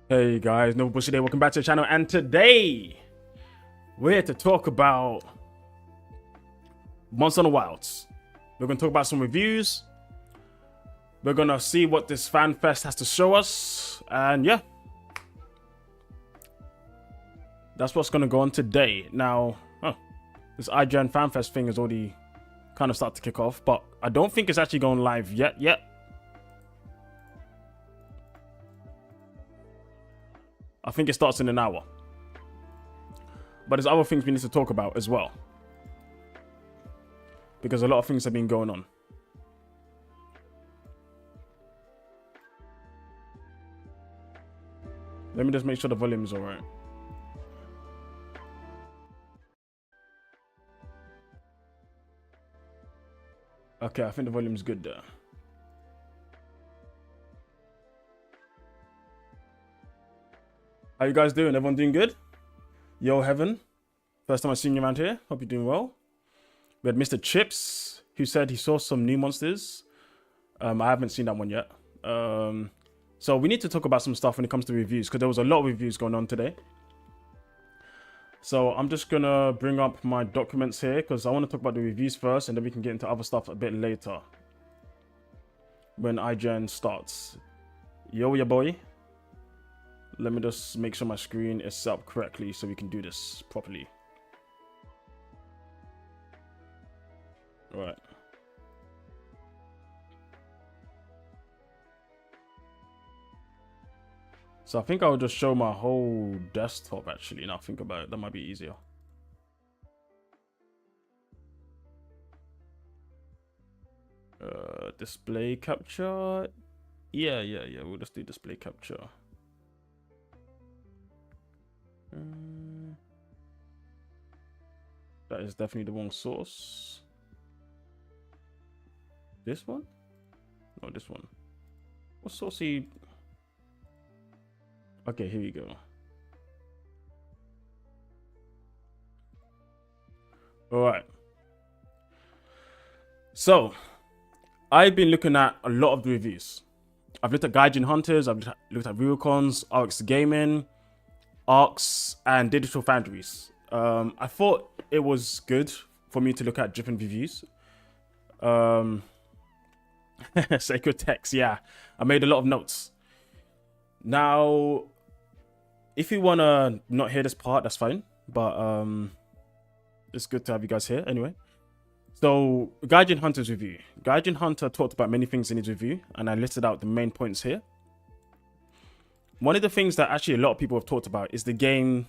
Hey guys, no bullshit day. Welcome back to the channel, and today we're here to talk about Monster on the Wilds. We're gonna talk about some reviews. We're gonna see what this fan fest has to show us, and yeah, that's what's gonna go on today. Now, this IGN fan fest thing is already kind of started to kick off, but I don't think it's actually going live yet. I think it starts in an hour. But there's other things we need to talk about as well, because a lot of things have been going on. Let me just make sure the volume is alright. Okay, I think the volume's good there. How you guys doing? Everyone doing good? Yo, Heaven. First time I've seen you around here. Hope you're doing well. We had Mr. Chips, who said he saw some new monsters. I haven't seen that one yet. So we need to talk about some stuff when it comes to reviews, because there was a lot of reviews going on today. So I'm just gonna bring up my documents here, because I want to talk about the reviews first, and then we can get into other stuff a bit later when IGN starts. Yo, your boy. Let me just make sure my screen is set up correctly so we can do this properly. All right. So I think I'll just show my whole desktop actually. Now think about it, that might be easier. Display capture. Yeah. We'll just do display capture. That is definitely the wrong source. This one? No, this one. What source he? Okay, here we go. All right. So, I've been looking at a lot of the reviews. I've looked at Gaijin Hunters, I've looked at Ruicons, RX Gaming, Arcs, and Digital Foundries. I thought it was good for me to look at different reviews. Seikret text, yeah. I made a lot of notes. Now, if you want to not hear this part, that's fine. But it's good to have you guys here anyway. So, Gaijin Hunter's review. Gaijin Hunter talked about many things in his review, and I listed out the main points here. One of the things that actually a lot of people have talked about is the game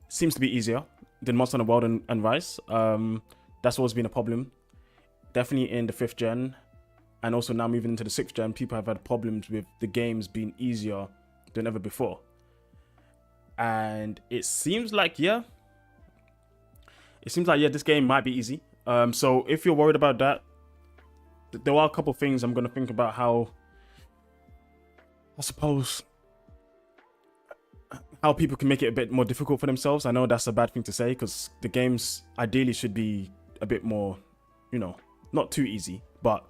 seems to be easier than Monster Hunter World and Rise. That's always been a problem. Definitely in the 5th gen, and also now moving into the 6th gen, people have had problems with the games being easier than ever before. And it seems like, this game might be easy. So if you're worried about that, there are a couple things I'm going to think about how, I suppose, how people can make it a bit more difficult for themselves. I know that's a bad thing to say, because the games ideally should be a bit more, not too easy, but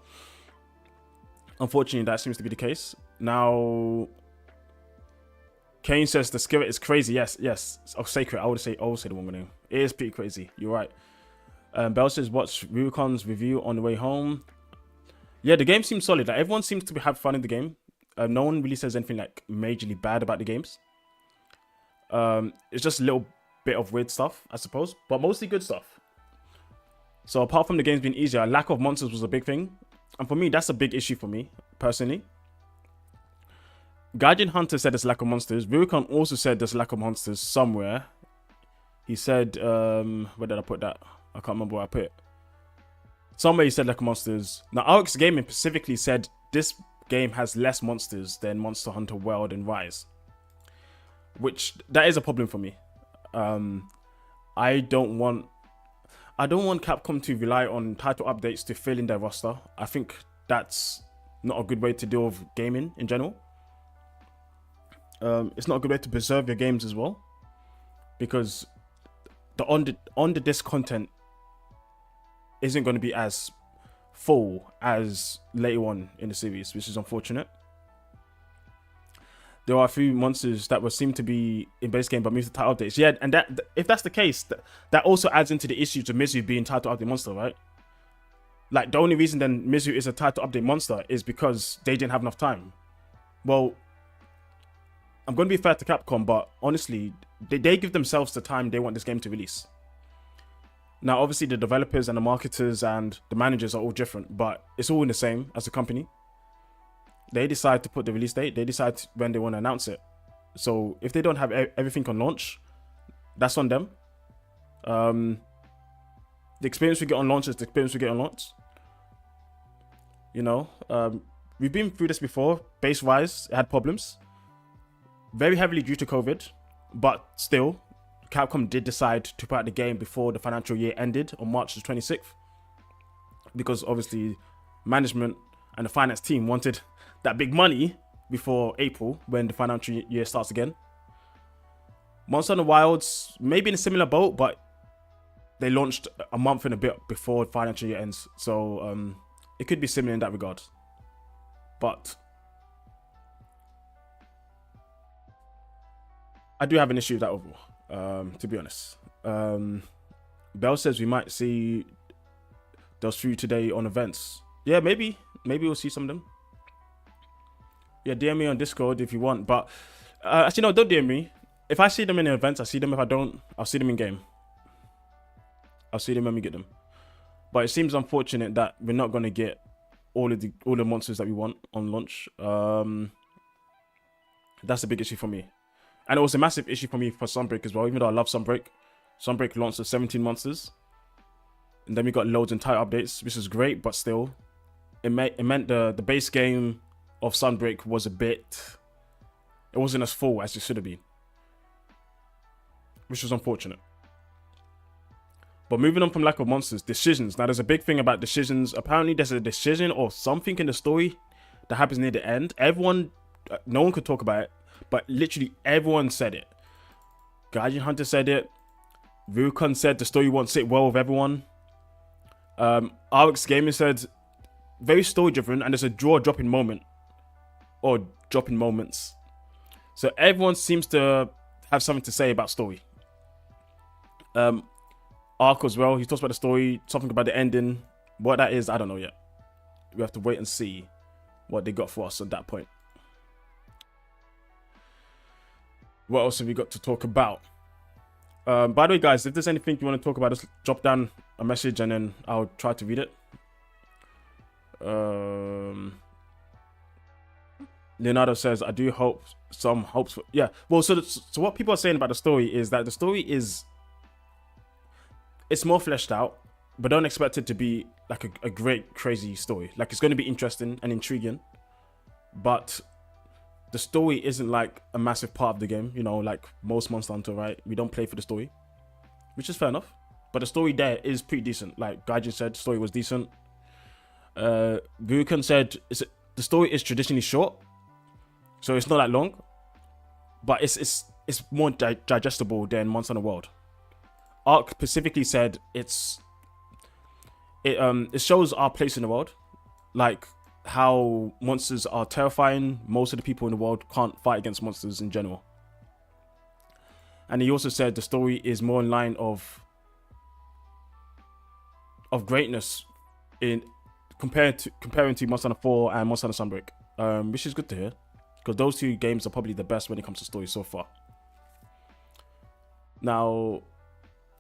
unfortunately that seems to be the case. Now, Kane says the Seikret is crazy. Yes. Oh, Seikret. I would say the wrong name. It is pretty crazy. You're right. Bell says watch Ruicon's review on the way home. Yeah, the game seems solid. Like, everyone seems to have fun in the game. No one really says anything like majorly bad about the games. It's just a little bit of weird stuff, I suppose, but mostly good stuff. So apart from the games being easier, lack of monsters was a big thing. And for me, that's a big issue for me, personally. Gaijin Hunter said there's lack of monsters. Ruicon also said there's lack of monsters somewhere. He said, where did I put that? I can't remember where I put it. Somewhere he said lack of monsters. Now, RX Gaming specifically said this game has less monsters than Monster Hunter World and Rise. Which, that is a problem for me. I don't want Capcom to rely on title updates to fill in their roster. I think that's not a good way to deal with gaming in general. It's not a good way to preserve your games as well, because the on the disc content isn't going to be as full as later on in the series, which is unfortunate. there are a few monsters that were seem to be in base game but moved to title updates. Yeah, and that if that's the case, that also adds into the issue to Mizu being title update monster, right? Like, the only reason then Mizu is a title update monster is because they didn't have enough time. Well, I'm going to be fair to Capcom, but honestly, they give themselves the time they want this game to release. Now, obviously, the developers and the marketers and the managers are all different, but it's all in the same as a company. They decide to put the release date. They decide when they want to announce it. So if they don't have everything on launch, that's on them. The experience we get on launch is the experience we get on launch. You know, we've been through this before. Base-wise, it had problems. Very heavily due to COVID, but still, Capcom did decide to put out the game before the financial year ended on March the 26th. Because obviously, management and the finance team wanted that big money before April, when the financial year starts again. Monster Hunter Wilds, maybe in a similar boat, but they launched a month and a bit before the financial year ends. So it could be similar in that regard. But I do have an issue with that overall, to be honest. Bell says we might see those three today on events. Yeah, maybe we'll see some of them. Yeah, DM me on Discord if you want. But actually, no, don't DM me. If I see them in the events, I see them. If I don't, I'll see them in game. I'll see them when we get them. But it seems unfortunate that we're not going to get all the monsters that we want on launch. That's a big issue for me. And it was a massive issue for me for Sunbreak as well, even though I love Sunbreak. Sunbreak launched with 17 monsters. And then we got loads and tight updates, which is great, but still, it meant the base game of Sunbreak was it wasn't as full as it should have been. Which was unfortunate. But moving on from lack of monsters, decisions. Now, there's a big thing about decisions. Apparently, there's a decision or something in the story that happens near the end. No one could talk about it, but literally everyone said it. Gaijin Hunter said it. Rukon said the story won't sit well with everyone. RX Gaming said very story driven, and there's a dropping moment or dropping moments. So everyone seems to have something to say about story. Ark as well, he talks about the story, something about the ending. What that is, I don't know yet. We have to wait and see what they got for us at that point. What else have we got to talk about? By the way, guys, if there's anything you want to talk about, just drop down a message and then I'll try to read it. Leonardo says, I do hope some hopes for... Yeah, well, so what people are saying about the story is that the story is... It's more fleshed out, but don't expect it to be like a great, crazy story. Like, it's going to be interesting and intriguing, but the story isn't like a massive part of the game, you know, like most Monster Hunter, right? We don't play for the story, which is fair enough, but the story there is pretty decent. Like Gaijin said, the story was decent. Gurukan said the story is traditionally short, so it's not that long, but it's more digestible than Monster Hunter World. Ark specifically said it shows our place in the world, like how monsters are terrifying. Most of the people in the world can't fight against monsters in general. And he also said the story is more in line of greatness in comparing to Monster Hunter 4 and Monster Hunter Sunbreak, which is good to hear, because those two games are probably the best when it comes to story so far. Now,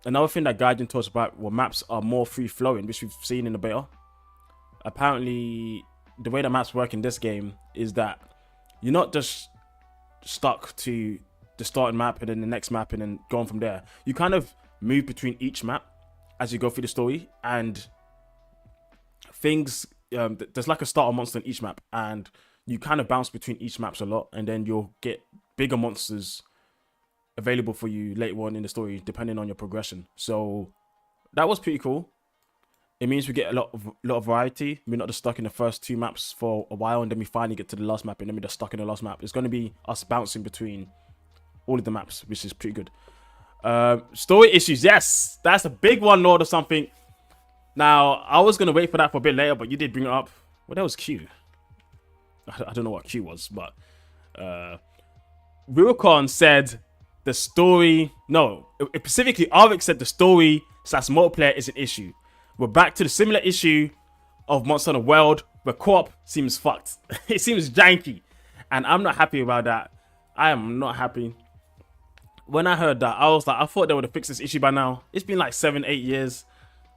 another thing that Gaijin talks about were maps are more free-flowing, which we've seen in the beta. Apparently, the way the maps work in this game is that you're not just stuck to the starting map and then the next map and then going from there. You kind of move between each map as you go through the story, and things... there's like a starter monster in each map, and you kind of bounce between each maps a lot, and then you'll get bigger monsters available for you later on in the story, depending on your progression. So that was pretty cool. It means we get a lot of variety. We're not just stuck in the first two maps for a while, and then we finally get to the last map, and then we're just stuck in the last map. It's going to be us bouncing between all of the maps, which is pretty good. Story issues, yes, that's a big one, Lord, or something. Now, I was going to wait for that for a bit later, but you did bring it up. Well, that was Q. I don't know what Q was, but Rubicon said the story. No, specifically, Arik said the story / multiplayer is an issue. We're back to the similar issue of Monster Hunter World, where co-op seems fucked. It seems janky, and I'm not happy about that. I am not happy. When I heard that, I was like, I thought they would have fixed this issue by now. It's been like 7-8 years.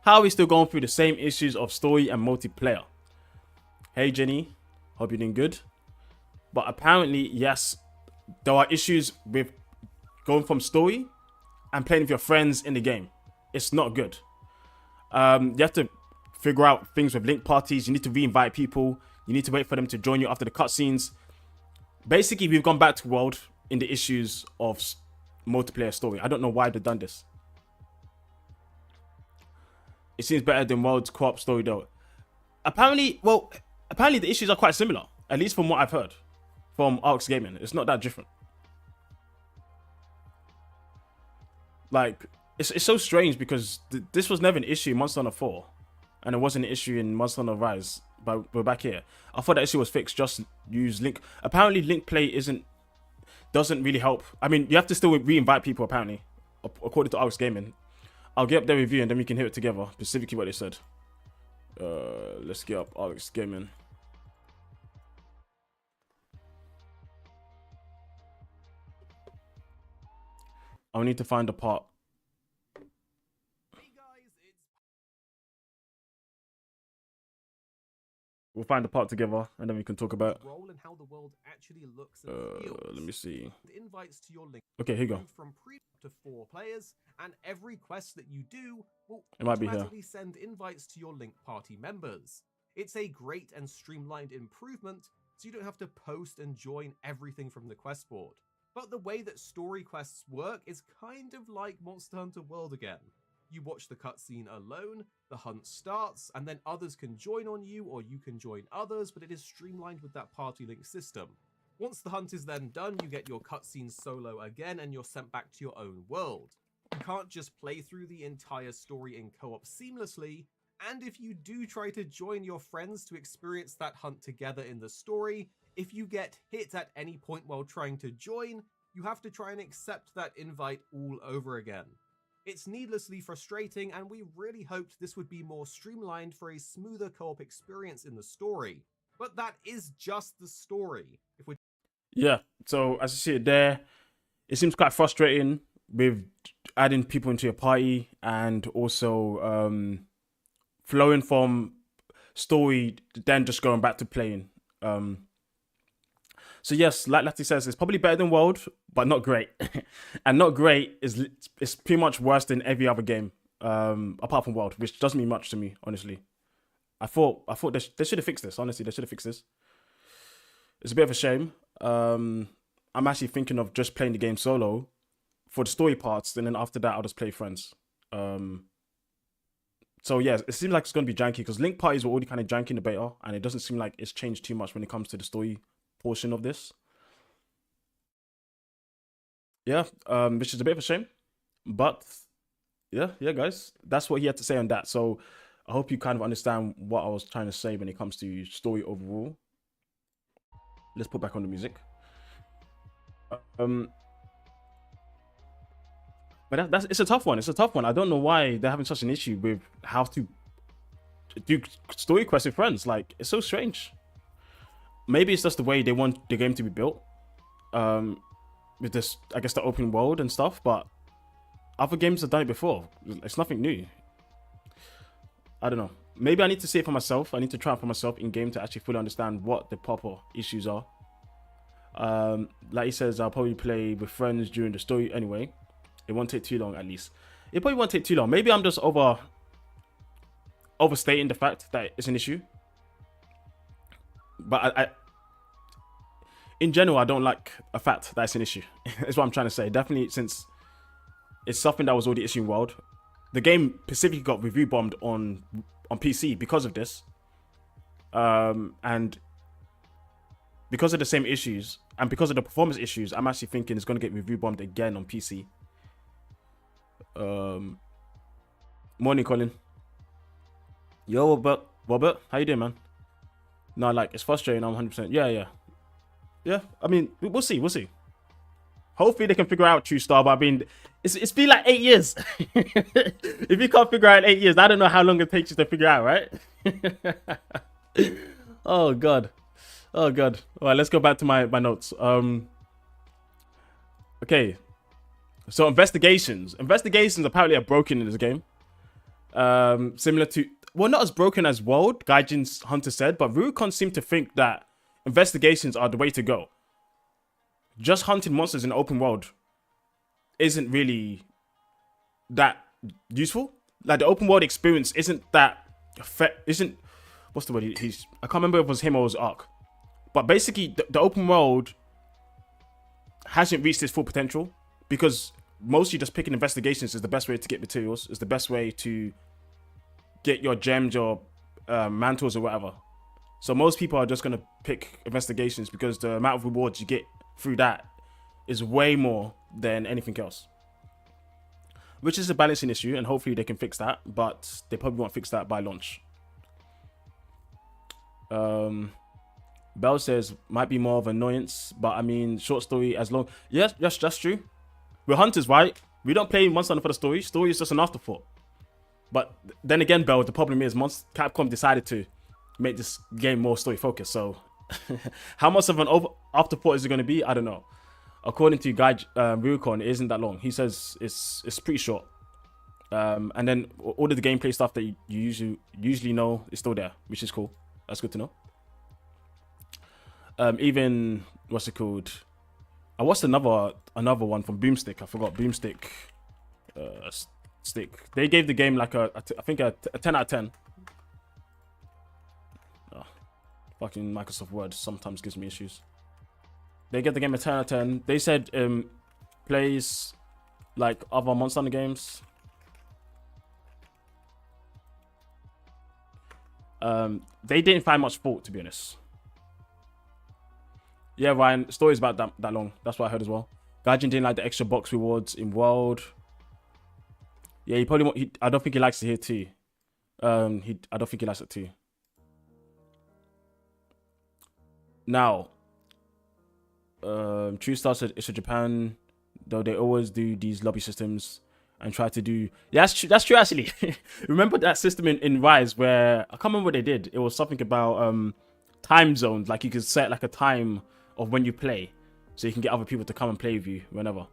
How are we still going through the same issues of story and multiplayer? Hey Jenny, hope you're doing good. But apparently, yes, there are issues with going from story and playing with your friends in the game. It's not good. You have to figure out things with link parties. You need to re-invite people. You need to wait for them to join you after the cutscenes. Basically, we've gone back to World in the issues of multiplayer story. I don't know why they've done this. It seems better than World's co-op story though. Apparently the issues are quite similar, at least from what I've heard from Arx Gaming. It's not that different. Like, it's so strange because this was never an issue in Monster Hunter 4, and it wasn't an issue in Monster Hunter Rise, but we're back here. I thought that issue was fixed. Just use link. Apparently, link play doesn't really help. I mean, you have to still re-invite people apparently, according to Arx Gaming. I'll get up their review and then we can hear it together. Specifically what they said. Let's get up Arx Gaming. I'll need to find the part. We'll find the part together and then we can talk about role and how the world actually looks and feels. Let me see. Invites to your link. Okay, here you go. From 3 to 4 players, and every quest that you do will automatically send invites to your link party members. It's a great and streamlined improvement, so you don't have to post and join everything from the quest board. But the way that story quests work is kind of like Monster Hunter World again. You watch the cutscene alone, the hunt starts, and then others can join on you or you can join others, but it is streamlined with that party link system. Once the hunt is then done, you get your cutscene solo again and you're sent back to your own world. You can't just play through the entire story in co-op seamlessly, and if you do try to join your friends to experience that hunt together in the story, if you get hit at any point while trying to join, you have to try and accept that invite all over again. It's needlessly frustrating, and we really hoped this would be more streamlined for a smoother co-op experience in the story. But that is just the story. Yeah, so as you see it there, it seems quite frustrating with adding people into your party and also flowing from story then just going back to playing. So yes, like Lati says, it's probably better than World, but not great. And not great is pretty much worse than every other game, apart from World, which doesn't mean much to me, honestly. I thought they should have fixed this. Honestly, they should have fixed this. It's a bit of a shame. I'm actually thinking of just playing the game solo for the story parts, and then after that, I'll just play friends. So yeah, it seems like it's going to be janky because link parties were already kind of janky in the beta, and it doesn't seem like it's changed too much when it comes to the story portion of this. Yeah, which is a bit of a shame, but yeah, guys, that's what he had to say on that. So I hope you kind of understand what I was trying to say when it comes to story overall. Let's put back on the music. But it's a tough one. It's a tough one. I don't know why they're having such an issue with how to do story quests with friends. Like, it's so strange. Maybe it's just the way they want the game to be built. With this, I guess, the open world and stuff. But other games have done it before. It's nothing new. I don't know. Maybe I need to see it for myself. I need to try it for myself in game to actually fully understand what the proper issues are. Like he says, I'll probably play with friends during the story anyway. It won't take too long, at least. It probably won't take too long. Maybe I'm just overstating the fact that it's an issue. But I in general, I don't like a fact that it's an issue. That's what I'm trying to say. Definitely, since it's something that was already issued in World. The game specifically got review bombed on PC because of this. And because of the same issues and because of the performance issues, I'm actually thinking it's going to get review bombed again on PC. Morning, Colin. Yo, Robert, how you doing, man? No, like, it's frustrating. I'm 100%. Yeah. I mean, we'll see. Hopefully they can figure out True Star, but I mean, it's been like 8 years. If you can't figure out in 8 years, I don't know how long it takes you to figure out, right? Oh god. Oh god. All right, let's go back to my notes. Okay. So investigations apparently are broken in this game. Similar to, well, not as broken as World, Gaijin's Hunter said, but Rurikon seemed to think that investigations are the way to go. Just hunting monsters in the open world isn't really that useful. Like, the open world experience isn't that what's the word? I can't remember if it was him or it was Ark. But basically, the open world hasn't reached its full potential because mostly just picking investigations is the best way to get materials. Is the best way to get your gems or mantles or whatever. So most people are just going to pick investigations because the amount of rewards you get through that is way more than anything else. Which is a balancing issue, and hopefully they can fix that, but they probably won't fix that by launch. Bell says, might be more of annoyance, but I mean, short story as long... Yes, that's true. We're hunters, right? We don't play Monster Hunter for the story. Story is just an afterthought. But then again, Bell, the problem is Capcom decided to make this game more story focused, so... How much of an afterthought is it going to be? I don't know. According to Guy Rurikon, it isn't that long. He says it's pretty short. And then all of the gameplay stuff that you usually know is still there, which is cool. That's good to know. Even what's it called? I watched another one from Boomstick. I forgot Boomstick. Stick. They gave the game like I think a 10 out of 10. Fucking Microsoft Word sometimes gives me issues. They get the game a 10 out of 10. They said plays like other Monster Hunter games. They didn't find much fault, to be honest. Yeah, Ryan, story's about that long. That's what I heard as well. Gaijin didn't like the extra box rewards in World. Yeah, he probably I don't think he likes to hear too. I don't think he likes it too. Now, True Star said it's a Japan, though they always do these lobby systems and try to do... Yeah, that's true actually. Remember that system in Rise where... I can't remember what they did. It was something about time zones. Like you could set like a time of when you play. So you can get other people to come and play with you whenever.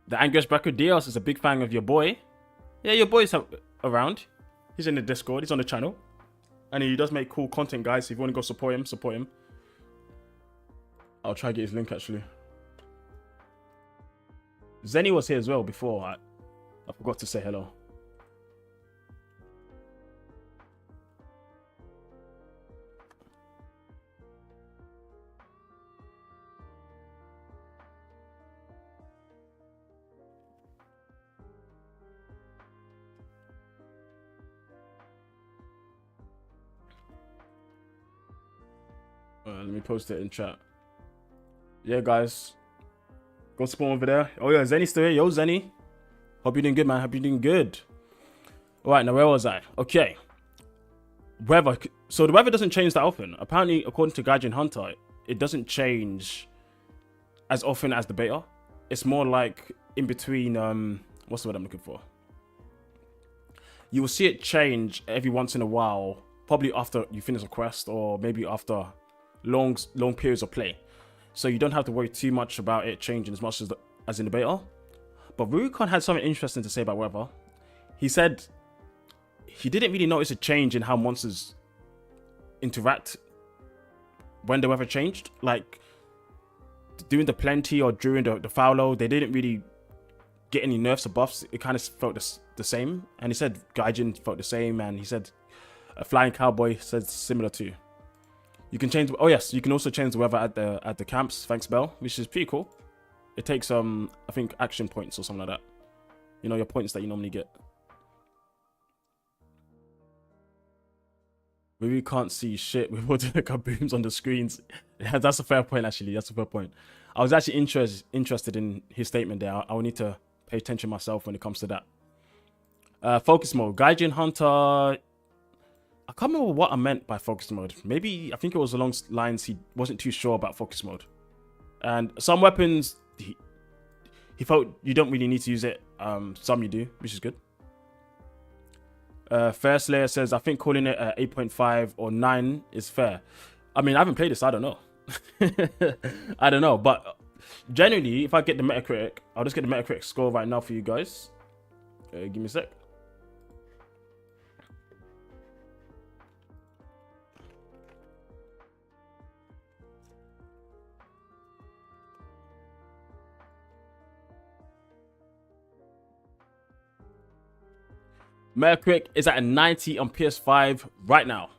The Angus Bracker Dios is a big fan of your boy. Yeah, your boy's around. He's in the Discord. He's on the channel. And he does make cool content, guys. So if you want to go support him, support him. I'll try to get his link, actually. Zenny was here as well before. I forgot to say hello. Let me post it in chat. Yeah, guys. Go spawn over there. Oh, yeah, Zenny's still here. Yo, Zenny. Hope you're doing good, man. Hope you're doing good. All right, now where was I? Okay. Weather. So the weather doesn't change that often. Apparently, according to Gaijin Hunter, it doesn't change as often as the beta. It's more like in between, what's the word I'm looking for? You will see it change every once in a while, probably after you finish a quest or maybe after long periods of play. So you don't have to worry too much about it changing as much as in the beta. But Rurikon had something interesting to say about weather. He said he didn't really notice a change in how monsters interact when the weather changed. Like during the plenty or during the fallow, they didn't really get any nerfs or buffs. It kind of felt the same. And he said Gaijin felt the same. And he said a Flying Cowboy said similar too. You can change. Oh yes, you can also change the weather at the camps. Thanks, Bell, which is pretty cool. It takes I think action points or something like that. You know, your points that you normally get. We really can't see shit with all the kabooms on the screens. Yeah, that's a fair point actually. That's a fair point. I was actually interested in his statement there. I will need to pay attention myself when it comes to that. Focus mode. Gaijin Hunter. can't remember what I meant by focus mode. Maybe I think it was along lines he wasn't too sure about focus mode. And some weapons he felt you don't really need to use it. Some you do, which is good. First Layer says, I think calling it 8.5 or 9 is fair. I mean, I haven't played this, so I don't know. I don't know, but generally, if I get the Metacritic, I'll just get the Metacritic score right now for you guys. Give me a sec. Metacritic is at a 90 on PS5 right now.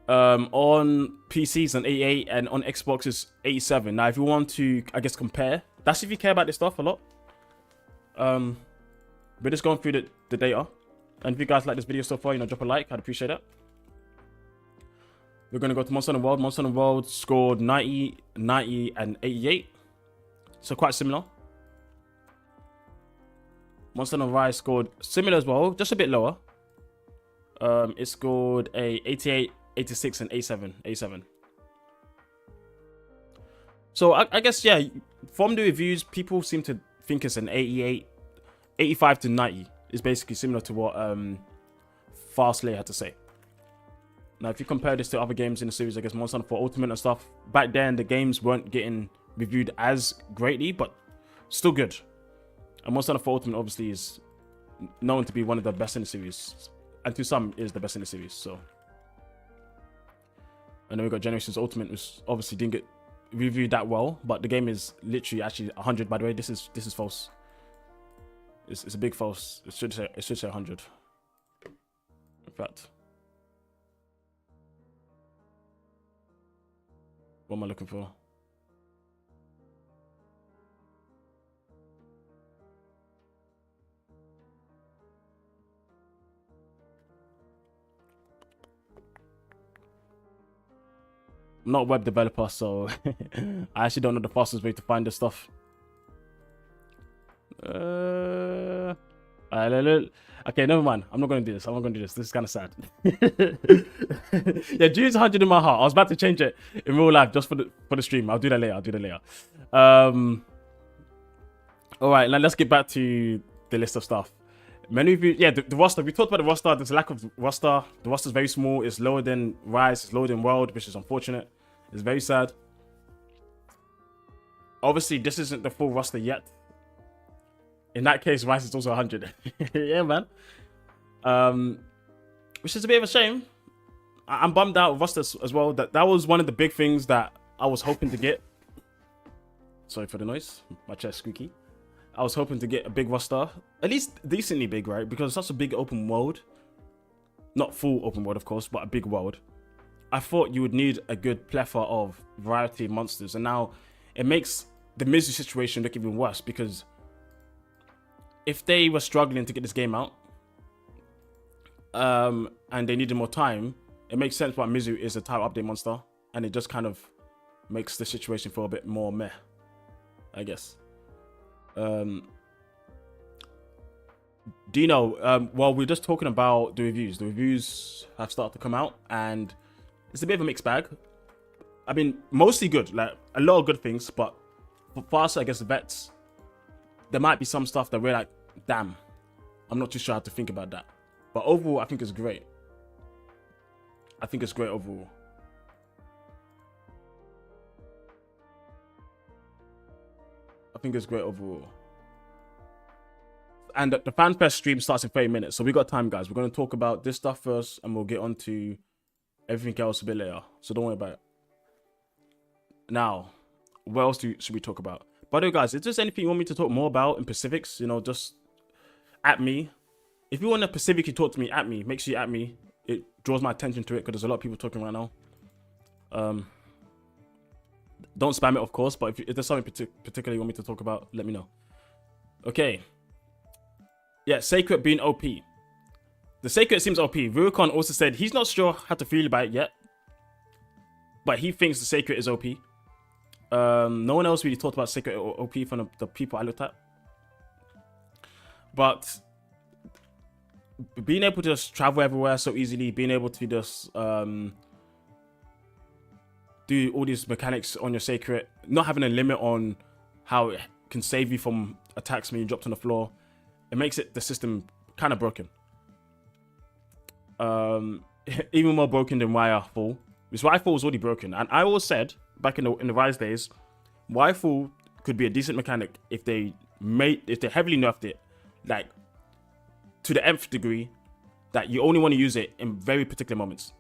On PCs an 88 and on Xbox is 87. Now, if you want to, I guess, compare, that's if you care about this stuff a lot. We're just going through the data. And if you guys like this video so far, drop a like. I'd appreciate that. We're going to go to Monster Hunter World. Monster Hunter World scored 90, 90, and 88. So quite similar. Monster Hunter Rise scored similar as well, just a bit lower. It scored a 88, 86, and 87. So I guess, yeah, from the reviews, people seem to think it's an 88, 85 to 90 is basically similar to what Fastlane had to say. Now, if you compare this to other games in the series, I guess Monster Hunter 4 Ultimate and stuff, back then the games weren't getting reviewed as greatly, but still good. And Monster Hunter 4 Ultimate obviously is known to be one of the best in the series, and to some is the best in the series. So, and then we got Generations Ultimate, which obviously didn't get reviewed that well, but the game is literally actually 100. By the way, this is false. It's a big false. It should say 100. In fact, what am I looking for? I'm not a web developer, so I actually don't know the fastest way to find this stuff. Okay, never mind. I'm not going to do this. I'm not going to do this. This is kind of sad. Yeah, June's 100 in my heart. I was about to change it in real life just for the stream. I'll do that later. All right, now let's get back to the list of stuff. Many of you, yeah, the roster. We talked about the roster. There's a lack of roster. The roster is very small. It's lower than Rise. It's lower than World, which is unfortunate. It's very sad. Obviously, this isn't the full roster yet. In that case, Rise is also 100. Yeah, man. Which is a bit of a shame. I'm bummed out with roster as well. That was one of the big things that I was hoping to get. Sorry for the noise. My chair's squeaky. I was hoping to get a big roster, at least decently big, right? Because it's such a big open world. Not full open world, of course, but a big world. I thought you would need a good plethora of variety of monsters. And now it makes the Mizu situation look even worse, because if they were struggling to get this game out, and they needed more time, it makes sense why Mizu is a title update monster. And it just kind of makes the situation feel a bit more meh, I guess. Dino, well, we're just talking about the reviews. The reviews have started to come out, and it's a bit of a mixed bag. I mean, mostly good, like a lot of good things, but for us, I guess the vets, there might be some stuff that we're like, damn, I'm not too sure how to think about that. But overall, I think it's great. I think it's great overall. I think it's great overall. And the FanFest stream starts in 30 minutes, so we got time, guys. We're going to talk about this stuff first, and we'll get on to everything else a bit later. So don't worry about it. Now, what else should we talk about? By the way, guys, if there's anything you want me to talk more about in Pacifics, just at me. If you want to specifically talk to me, at me. Make sure you at me. It draws my attention to it, because there's a lot of people talking right now. Don't spam it, of course, but if there's something particularly you want me to talk about, let me know. Okay. Yeah, Seikret being OP. The Seikret seems OP. Rurikon also said he's not sure how to feel about it yet, but he thinks the Seikret is OP. No one else really talked about Seikret or OP from the people I looked at. But being able to just travel everywhere so easily, being able to just do all these mechanics on your Seikret, not having a limit on how it can save you from attacks when you dropped on the floor, it makes the system kind of broken. Even more broken than Wirefall. Because Wirefall was already broken, and I always said back in the Rise days, Wirefall could be a decent mechanic if they heavily nerfed it, like to the nth degree, that you only want to use it in very particular moments.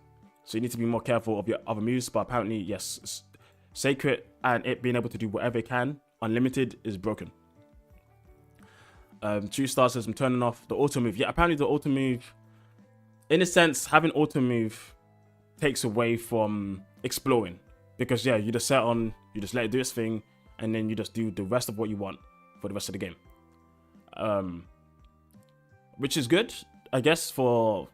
So you need to be more careful of your other moves. But apparently, yes, Seikret and it being able to do whatever it can, unlimited, is broken. 2 stars says I'm turning off the auto move. Yeah, apparently the auto move, in a sense, having auto move takes away from exploring, because yeah, you just set on, you just let it do its thing, and then you just do the rest of what you want for the rest of the game. Which is good, I guess, for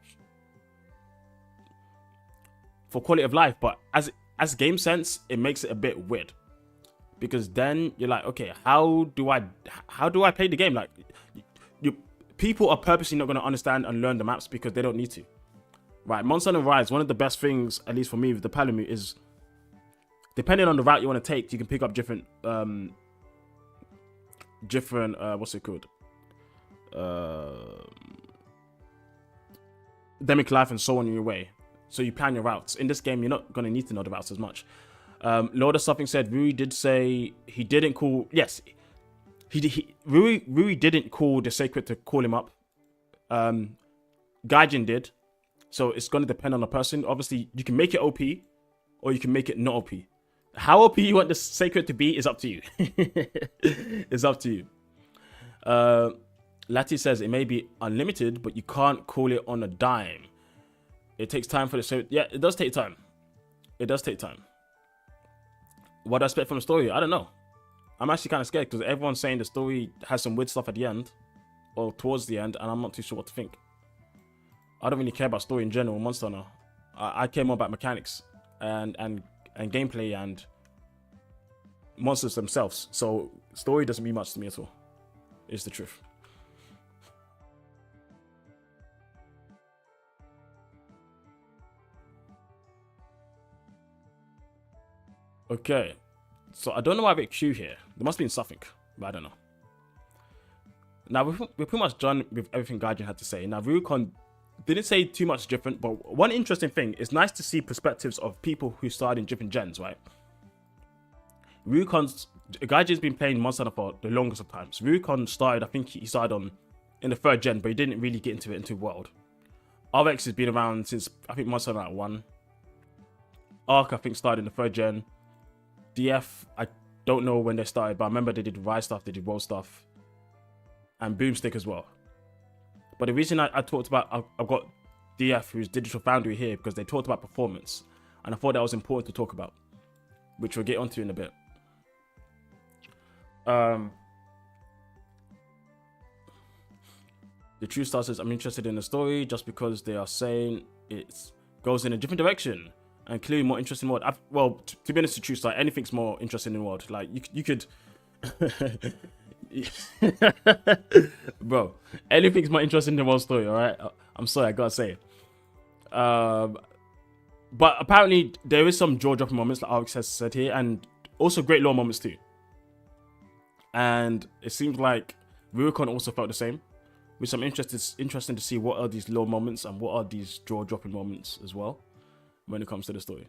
quality of life, but as game sense, it makes it a bit weird, because then you're like, okay, how do I play the game? Like, people are purposely not going to understand and learn the maps because they don't need to. Right, Monster Hunter Rise, one of the best things, at least for me, with the Palamute is, depending on the route you want to take, you can pick up different what's it called? Demic life and so on in your way. So you plan your routes. In this game, you're not going to need to know the routes as much. Lord of Something said Rui did say he didn't call. Yes, Rui didn't call the Seikret to call him up. Gaijin did. So it's going to depend on the person. Obviously, you can make it OP or you can make it not OP. How OP you want the Seikret to be is up to you. It's up to you. Lati says it may be unlimited, but you can't call it on a dime. It takes time for the show. Yeah, it does take time. It does take time. What do I expect from the story? I don't know. I'm actually kind of scared because everyone's saying the story has some weird stuff at the end or towards the end, and I'm not too sure what to think. I don't really care about story in general, Monster Hunter. I care more about mechanics and gameplay and monsters themselves. So story doesn't mean much to me at all. It's the truth. Okay, so I don't know why I have Q here. There must be something, but I don't know. Now, we're pretty much done with everything Gaijin had to say. Now, Ryukon didn't say too much different, but one interesting thing, it's nice to see perspectives of people who started in different gens, right? Gaijin's been playing Monster Hunter for the longest of times. Ryukon started, I think he started in the 3rd gen, but he didn't really get into it into World. RX has been around since, I think, Monster Hunter 1. Arc, I think, started in the 3rd gen. DF, I don't know when they started, but I remember they did Rise stuff, they did World stuff, and Boomstick as well. But the reason I talked about, I've got DF, who's Digital Foundry here, because they talked about performance, and I thought that was important to talk about, which we'll get onto in a bit. The True Star says, I'm interested in the story just because they are saying it goes in a different direction. And clearly more interesting world. Well, to be honest, the truth, like anything's more interesting in world. Like you could, bro. Anything's more interesting than one story. All right, I'm sorry, I gotta say it. But apparently there is some jaw-dropping moments, like Alex has said here, and also great lore moments too. And it seems like Ryukon also felt the same, which I'm interesting to see what are these lore moments and what are these jaw-dropping moments as well when it comes to the story.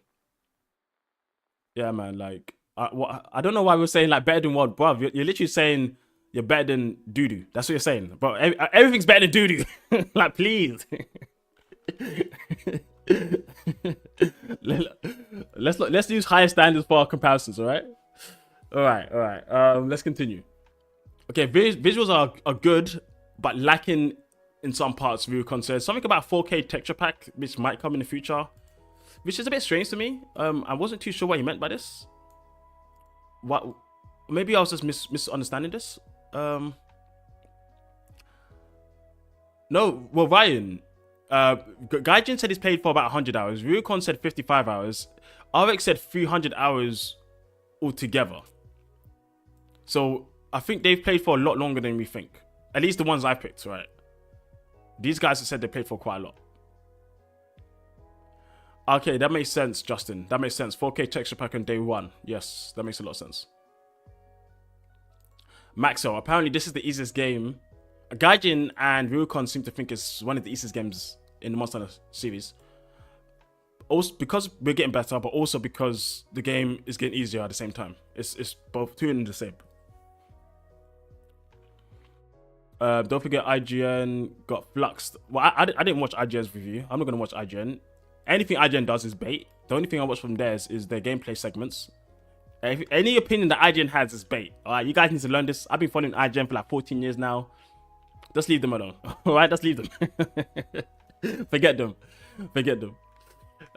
Yeah, man, like I don't know why we're saying like better than what, bruv. You're literally saying you're better than doo-doo. That's what you're saying, bro. Everything's better than doo-doo. Like, please. Let's use higher standards for our comparisons, all right? All right. Let's continue. Okay, visuals are good, but lacking in some parts. Ryukon says something about 4K texture pack, which might come in the future, which is a bit strange to me. I wasn't too sure what he meant by this. What? Maybe I was just misunderstanding this. No, well, Ryan, Gaijin said he's played for about 100 hours. Ryukon said 55 hours. RX said 300 hours altogether. So I think they've played for a lot longer than we think. At least the ones I picked, right? These guys have said they played for quite a lot. Okay, that makes sense, Justin. That makes sense. 4K texture pack on day one. Yes, that makes a lot of sense. Maxo, apparently this is the easiest game. Gaijin and Ryukon seem to think it's one of the easiest games in the Monster Hunter series. Also because we're getting better, but also because the game is getting easier at the same time. It's both two in the same. Don't forget IGN got fluxed. Well, I didn't watch IGN's review. I'm not going to watch IGN. Anything IGN does is bait. The only thing I watch from theirs is their gameplay segments. Any opinion that IGN has is bait. Alright, you guys need to learn this. I've been following IGN for like 14 years now. Just leave them alone. Alright, just leave them. Forget them. Forget them.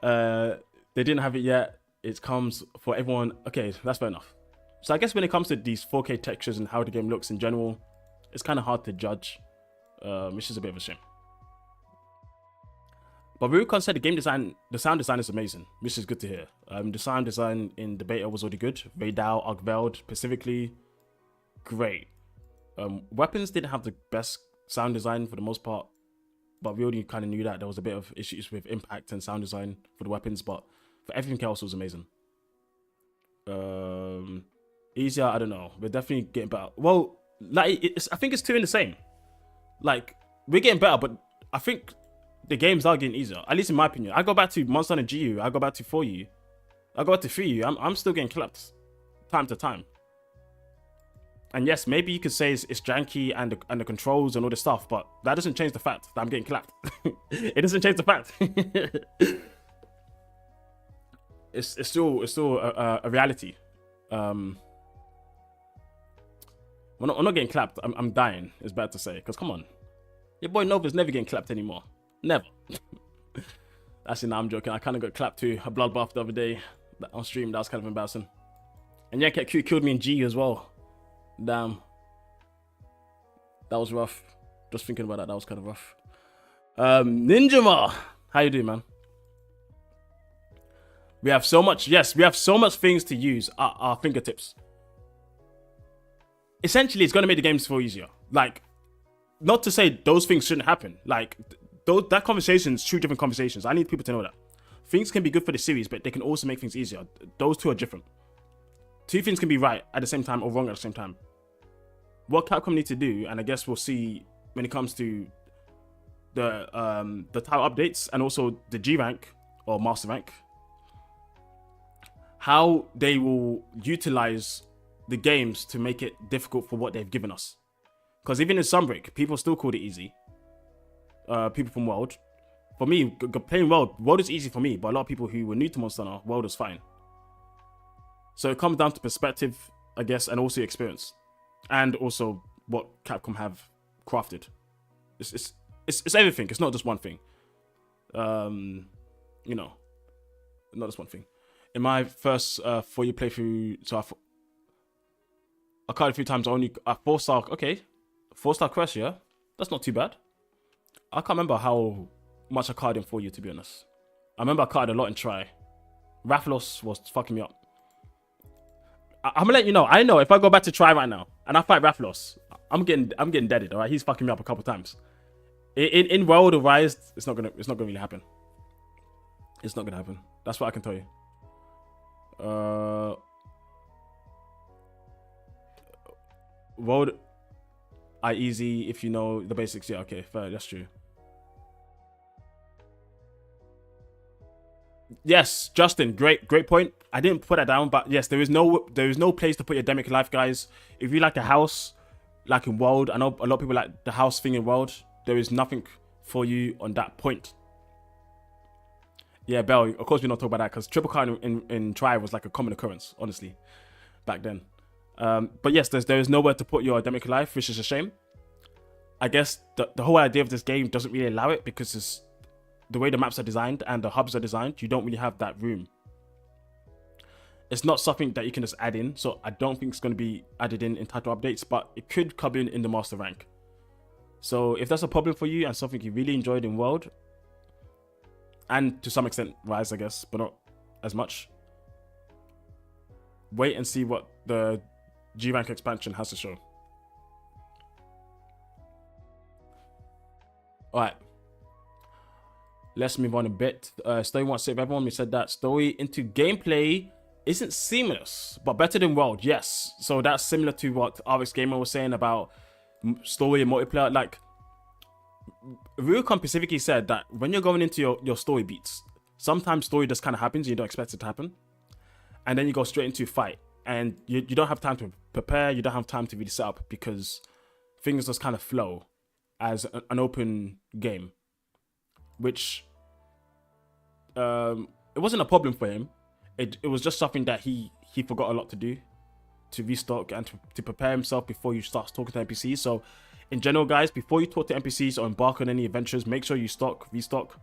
They didn't have it yet. It comes for everyone. Okay, that's fair enough. So I guess when it comes to these 4K textures and how the game looks in general, it's kind of hard to judge, which is a bit of a shame. But Ryukon said the game design, the sound design is amazing, which is good to hear. The sound design in the beta was already good. Raydao, Ogveld, specifically, great. Weapons didn't have the best sound design for the most part, but we already kind of knew that there was a bit of issues with impact and sound design for the weapons, but for everything else, it was amazing. Easier, I don't know. We're definitely getting better. Well, like I think it's two in the same. Like, we're getting better, but I think the games are getting easier, at least in my opinion. I go back to Monster Hunter GU, I go back to 4U, I go back to 3U, I'm still getting clapped time to time. And yes, maybe you could say it's janky and the controls and all this stuff, but that doesn't change the fact that I'm getting clapped. It doesn't change the fact. It's still a reality. I'm not getting clapped. I'm dying. It's bad to say, because come on, your boy Nova's never getting clapped anymore. Never. Actually, no, I'm joking. I kind of got clapped to a bloodbath the other day on stream. That was kind of embarrassing. And yeah, Q killed me in G as well. Damn. That was rough. Just thinking about that was kind of rough. Ninjama, how you doing, man? We have so much, yes, we have so much things to use at our fingertips. Essentially, it's going to make the games feel easier. Like, not to say those things shouldn't happen. Like, that conversation is two different conversations. I need people to know that. Things can be good for the series, but they can also make things easier. Those two are different. Two things can be right at the same time or wrong at the same time. What Capcom need to do, and I guess we'll see when it comes to the title updates and also the G rank or master rank, how they will utilize the games to make it difficult for what they've given us. Because even in Sunbreak, people still called it easy. People from World. For me, playing World is easy for me, but a lot of people who were new to Monster Hunter, World is fine. So it comes down to perspective, I guess, and also experience. And also what Capcom have crafted. It's everything. It's not just one thing. You know, not just one thing. In my first 4U playthrough, so I carded a few times, only a 4-star, okay. 4-star quest, yeah? That's not too bad. I can't remember how much I carded in 4U, to be honest. I remember I carded a lot in Try. Rathalos was fucking me up. I'm gonna let you know. I know if I go back to Try right now and I fight Rathalos, I'm getting deaded. All right, he's fucking me up a couple times. In World or Rise, it's not gonna really happen. It's not gonna happen. That's what I can tell you. World, easy if you know the basics. Yeah, okay, fair. That's true. Yes, Justin, great point. I didn't put that down, but yes, there is no place to put your demic life, guys. If you like a house, like in World, I know a lot of people like the house thing in World. There is nothing for you on that point. Yeah, Bell, of course we're not talking about that because triple card in Try was like a common occurrence, honestly, back then. But yes, there is nowhere to put your demic life, which is a shame. I guess the whole idea of this game doesn't really allow it because it's the way the maps are designed and the hubs are designed, you don't really have that room. It's not something that you can just add in, so I don't think it's going to be added in title updates, but it could come in the master rank. So if that's a problem for you and something you really enjoyed in World, and to some extent Rise, I guess, but not as much, wait and see what the G rank expansion has to show. Alright, Let's move on a bit. Story wants to save everyone. We said that story into gameplay isn't seamless, but better than world. Yes. So that's similar to what RX Gamer was saying about story and multiplayer. Like, Ryucon specifically said that when you're going into your story beats, sometimes story just kind of happens and you don't expect it to happen. And then you go straight into fight. And you don't have time to prepare. You don't have time to really set up because things just kind of flow as an open game. Which it wasn't a problem for him. It was just something that he forgot a lot to do, to restock and to prepare himself before you start talking to NPCs. So in general, guys, before you talk to NPCs or embark on any adventures, make sure you restock.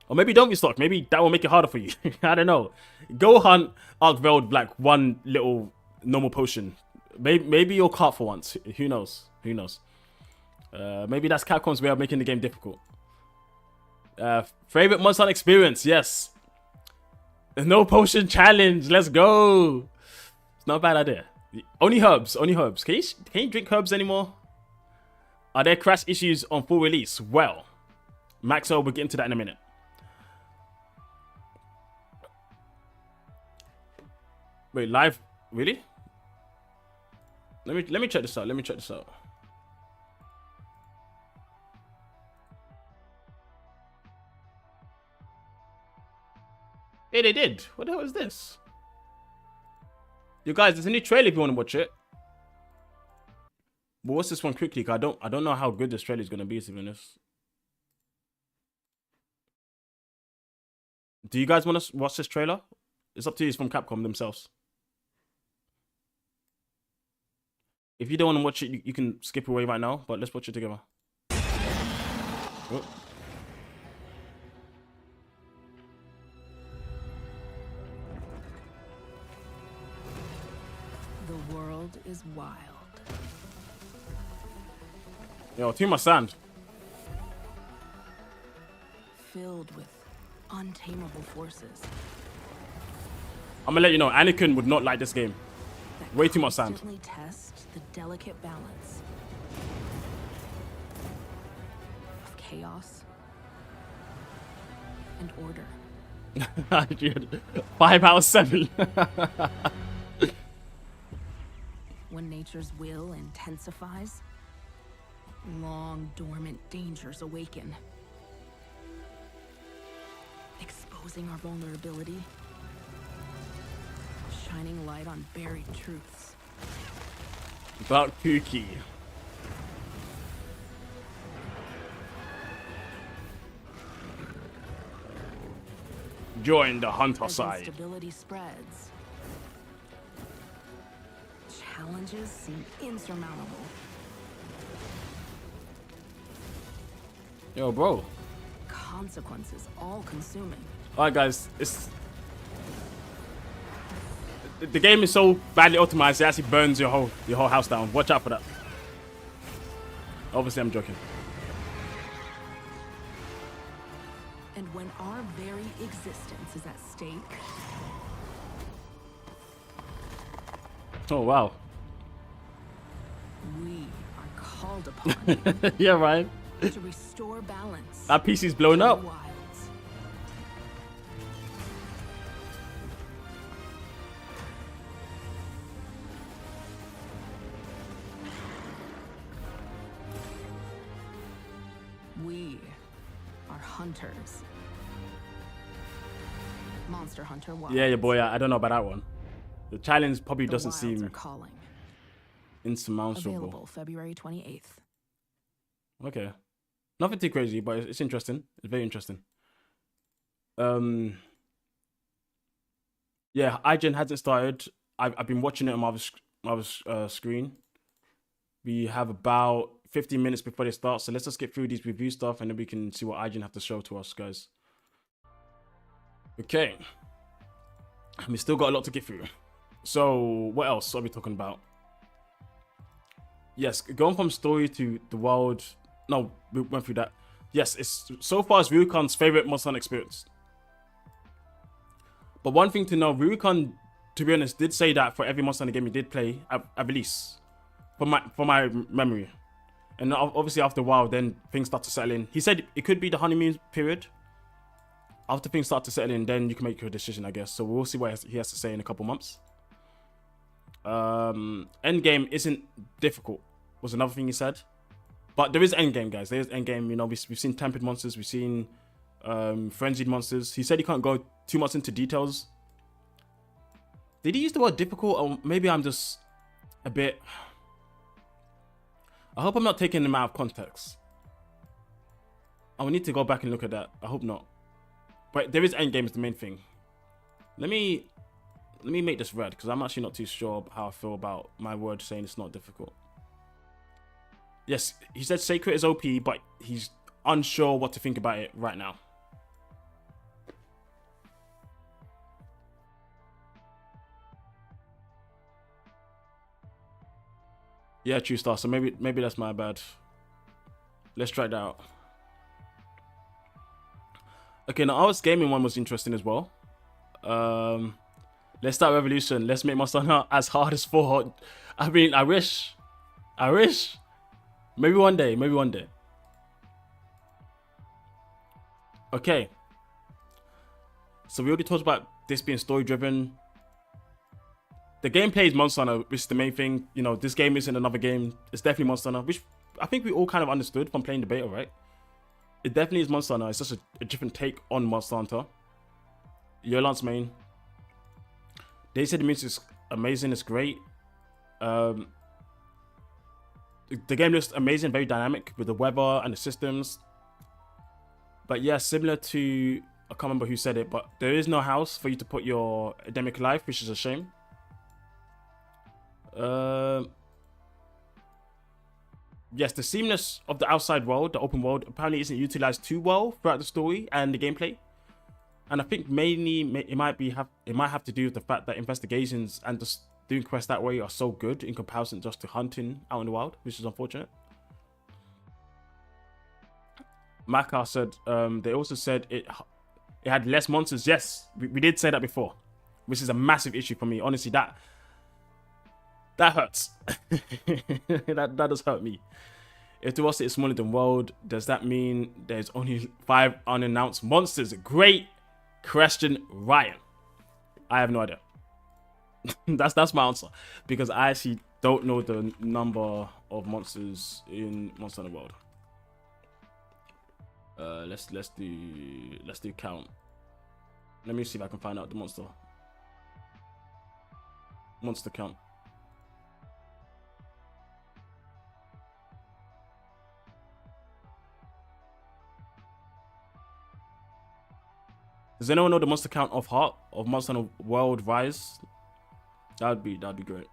Or maybe don't restock. Maybe that will make it harder for you. I don't know. Go hunt Arkveld like one little normal potion. Maybe you'll cart for once. Who knows? Who knows? Maybe that's Capcom's way of making the game difficult. Favorite Monster Hunter experience? Yes. No potion challenge. Let's go. It's not a bad idea. Only herbs. Only herbs. Can you drink herbs anymore? Are there crash issues on full release? Well, Maxwell, we'll get into that in a minute. Wait, live? Really? Let me check this out. Let me check this out. Hey, they did. What the hell is this? You guys, there's a new trailer if you want to watch it. But what's this one quickly? Cause I don't know how good this trailer is gonna be, to be honest. Do you guys want to watch this trailer? It's up to you. It's from Capcom themselves. If you don't want to watch it, you can skip away right now. But let's watch it together. Oh. The world is wild. Yo, too much sand. Filled with untamable forces. I'm gonna let you know, Anakin would not like this game. Way too much sand. Test the delicate balance of chaos and order. Dude, 5 out of 7. When nature's will intensifies, long dormant dangers awaken, exposing our vulnerability, shining light on buried truths. Dark Pookie. Join the hunter As side. instability spreads, challenges seem insurmountable. Yo, bro. Consequences all-consuming. Alright, guys. The game is so badly optimized, it actually burns your whole house down. Watch out for that. Obviously, I'm joking. And when our very existence is at stake, Oh, wow. we are called upon Yeah, right. to restore balance. That PC's blown in the up. wilds. We are hunters. Monster Hunter Wilds. Yeah, boy. I don't know about that one. The challenge probably The doesn't wilds seem are calling. insurmountable. Available February 28th. Okay. Nothing too crazy, but it's interesting. It's very interesting. Yeah, IGN hasn't started. I've been watching it on my screen. We have about 15 minutes before they start, so let's just get through these review stuff and then we can see what IGN have to show to us, guys. Okay. We still got a lot to get through. So, what else are we talking about? Yes, going from story to the world. No, we went through that. Yes, it's so far as Ryukon's favorite Monster Hunter experience. But one thing to know, Ryukon, to be honest, did say that for every Monster Hunter game he did play at release, from my memory, And obviously after a while, then things start to settle in. He said it could be the honeymoon period. After things start to settle in, then you can make your decision, I guess. So we'll see what he has to say in a couple months. Endgame isn't difficult, was another thing he said. But there is endgame, guys. There is endgame. You know, we've seen tempered monsters. We've seen frenzied monsters. He said he can't go too much into details. Did he use the word difficult? Or maybe I'm just a bit... I hope I'm not taking him out of context. I will need to go back and look at that. I hope not. But there is endgame is the main thing. Let me make this red, because I'm actually not too sure how I feel about my word saying it's not difficult. Yes, he said Seikret is OP, but he's unsure what to think about it right now. Yeah, true star. So maybe that's my bad. Let's try that out. Okay, now our gaming one was interesting as well. Let's start Revolution. Let's make Monster Hunter as hard as 4. I mean, I wish. Maybe one day. Okay. So we already talked about this being story driven. The gameplay is Monster Hunter, which is the main thing. You know, this game isn't another game. It's definitely Monster Hunter, which I think we all kind of understood from playing the beta, right? It definitely is Monster Hunter. It's just a different take on Monster Hunter. Yolan's main. They said the music is amazing. It's great. The game looks amazing, very dynamic with the weather and the systems. But yeah, similar to, I can't remember who said it, but there is no house for you to put your endemic life, which is a shame. Yes, the seamless of the outside world, the open world, apparently isn't utilized too well throughout the story and the gameplay. And I think mainly it might have to do with the fact that investigations and just doing quests that way are so good in comparison just to hunting out in the wild, which is unfortunate. Maka said they also said it had less monsters. Yes, we did say that before, which is a massive issue for me. Honestly, that hurts. that does hurt me. If the world is smaller than world, does that mean there's only 5 unannounced monsters? Great question, Ryan. I have no idea. that's my answer, because I actually don't know the number of monsters in Monster Hunter World. Let's do count. Let me see if I can find out the monster count. Does anyone know the monster count of Heart of Monster Hunter World Rise? That'd be great.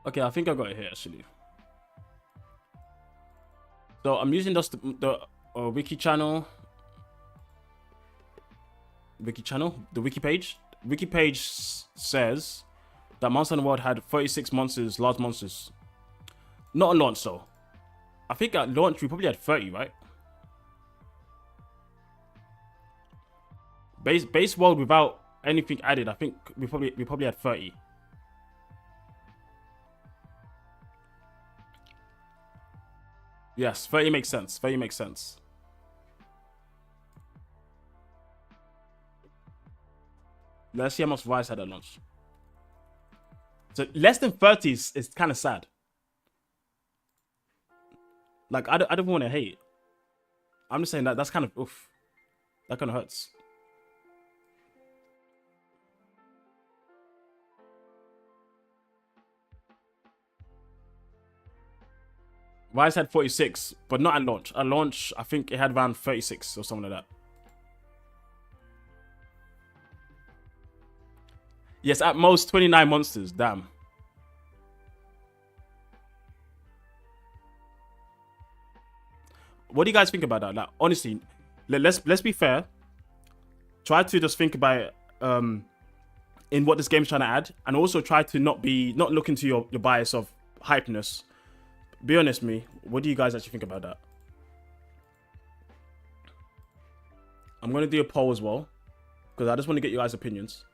Okay, I think I got it here actually. So I'm using just the wiki channel. The wiki page. Wiki page says that Monster Hunter World had 36 monsters, large monsters. Not on launch though. I think at launch we probably had 30, right? Base world without anything added, I think we probably had 30. Yes, 30 makes sense. 30 makes sense. Let's see how much Rise had at launch. So less than 30 is kind of sad. Like I don't want to hate. I'm just saying that's kind of oof. That kind of hurts. Rise had 46, but not at launch. At launch, I think it had around 36 or something like that. Yes, at most 29 monsters. Damn. What do you guys think about that? Like, honestly, let's be fair. Try to just think about it in what this game's trying to add, and also try to not look into your bias of hypeness. Be honest with me. What do you guys actually think about that? I'm going to do a poll as well, because I just want to get you guys' opinions.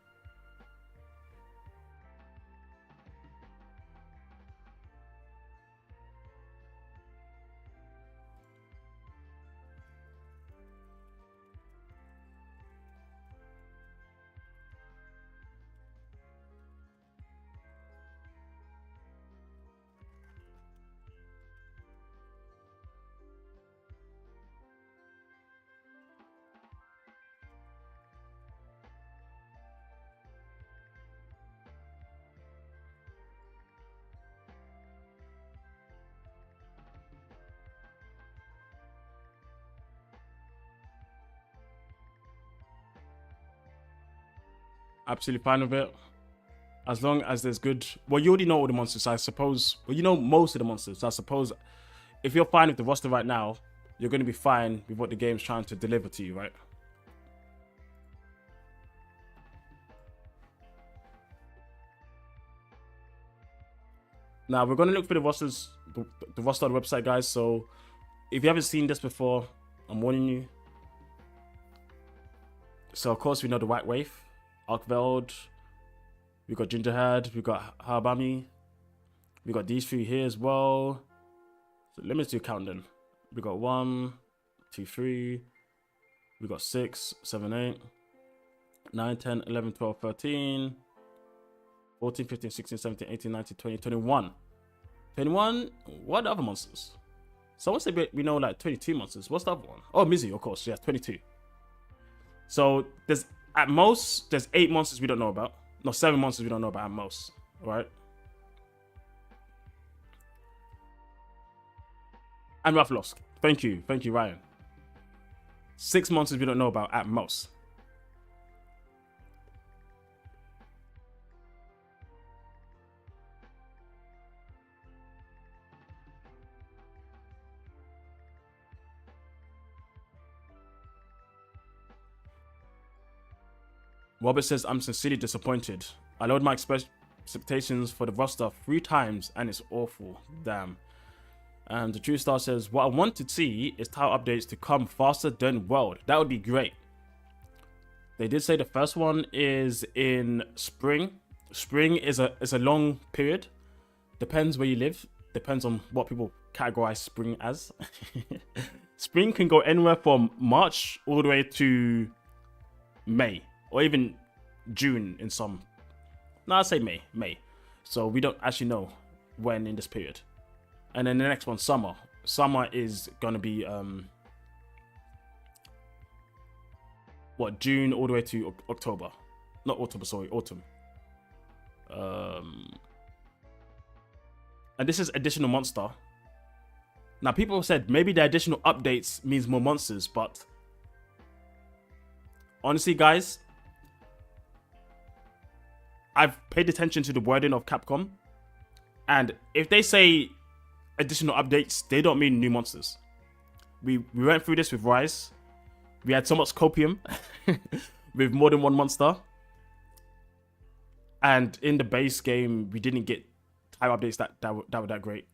Absolutely fine with it. As long as there's good... Well, you already know all the monsters, I suppose. Well, you know most of the monsters. I suppose if you're fine with the roster right now, you're going to be fine with what the game's trying to deliver to you, right? Now, we're going to look for the rosters, the roster on the website, guys. So, if you haven't seen this before, I'm warning you. So, of course, we know the White Wave, Arkveld, we got Gingerhead, we got Harbami, we got these three here as well. So, let me do a count then. We got 1, 2, 3, we got 6, 7, 8, 9, 10, 11, 12, 13, 14, 15, 16, 17, 18, 19, 20, 21. 21? What are the other monsters? Someone said we know like 22 monsters. What's the other one? Oh, Mizu, of course. Yeah, 22. So there's at most, there's 8 monsters we don't know about. No, 7 monsters we don't know about at most. All right. And Ruffalosk. Thank you, Ryan. 6 monsters we don't know about at most. Robert says, I'm sincerely disappointed. I lowered my expectations for the roster 3 times and it's awful. Damn. And the True Star says, what I want to see is tile updates to come faster than World. That would be great. They did say the first one is in spring. Spring is a long period. Depends where you live. Depends on what people categorize spring as. Spring can go anywhere from March all the way to May. Or even June in some. No, I'd say May. So we don't actually know when in this period. And then the next one, summer. Summer is going to be, June all the way to October. Not October, sorry, autumn. And this is additional monster. Now, people said maybe the additional updates means more monsters, but honestly, guys, I've paid attention to the wording of Capcom, and if they say additional updates, they don't mean new monsters. We went through this with Rise. We had so much copium with more than one monster, and in the base game, we didn't get tile updates that were that great.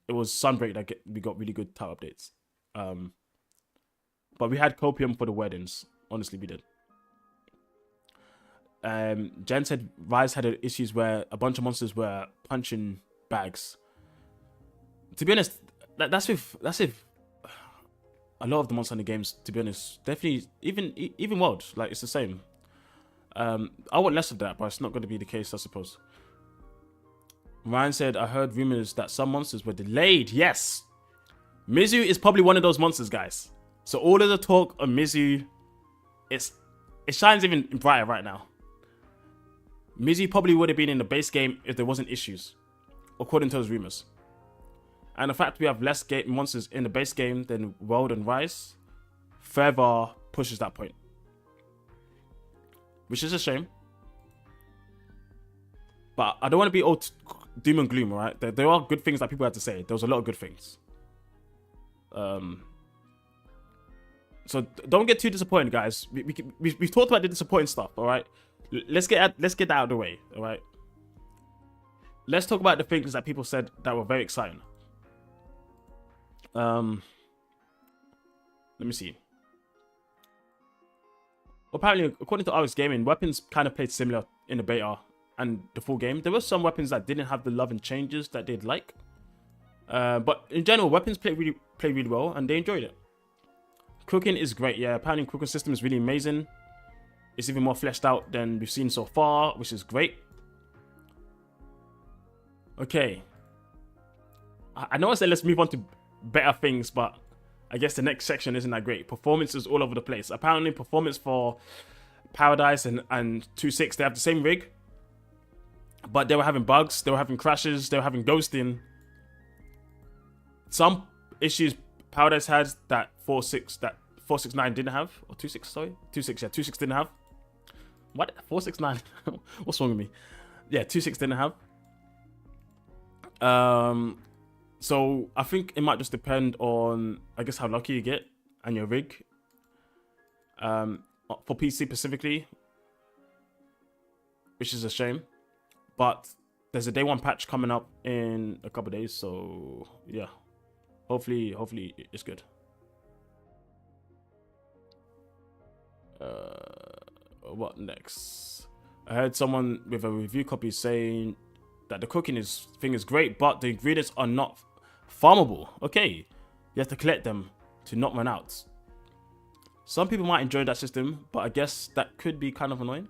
It was Sunbreak that we got really good tile updates. But we had copium for the weddings. Honestly, we did. Jen said Rise had issues where a bunch of monsters were punching bags. To be honest, that's with a lot of the monsters in the games. To be honest, definitely even World, like it's the same. I want less of that, but it's not going to be the case, I suppose. Ryan said, I heard rumors that some monsters were delayed. Yes, Mizu is probably one of those monsters, guys. So all of the talk on Mizu, it shines even brighter right now. Mizu probably would have been in the base game if there wasn't issues, according to those rumors. And the fact we have less monsters in the base game than World and Rise further pushes that point. Which is a shame. But I don't want to be all doom and gloom, alright? There are good things that people had to say. There was a lot of good things. So don't get too disappointed, guys. We've talked about the disappointing stuff, alright? Let's get that out of the way, alright? Let's talk about the things that people said that were very exciting. Let me see. Apparently, according to RX Gaming, weapons kind of played similar in the beta and the full game. There were some weapons that didn't have the love and changes that they'd like. But in general, weapons play really well and they enjoyed it. Cooking is great, yeah. Apparently, cooking system is really amazing. It's even more fleshed out than we've seen so far, which is great. Okay. I know I said let's move on to better things, but I guess the next section isn't that great. Performance is all over the place. Apparently, performance for Paradise and 2.6, they have the same rig, but they were having bugs, they were having crashes, they were having ghosting. Some issues Paradise had that 4.6 that 4.6.9 didn't have, or 2.6, sorry, 2.6, yeah, 2.6 didn't have. What? 469? What's wrong with me? Yeah, 26 didn't have. So I think it might just depend on, I guess, how lucky you get and your rig. For PC specifically, which is a shame, but there's a day one patch coming up in a couple of days, so yeah, hopefully it's good. What next? I heard someone with a review copy saying that the cooking thing is great, but the ingredients are not farmable. Okay, you have to collect them to not run out. Some people might enjoy that system, but I guess that could be kind of annoying.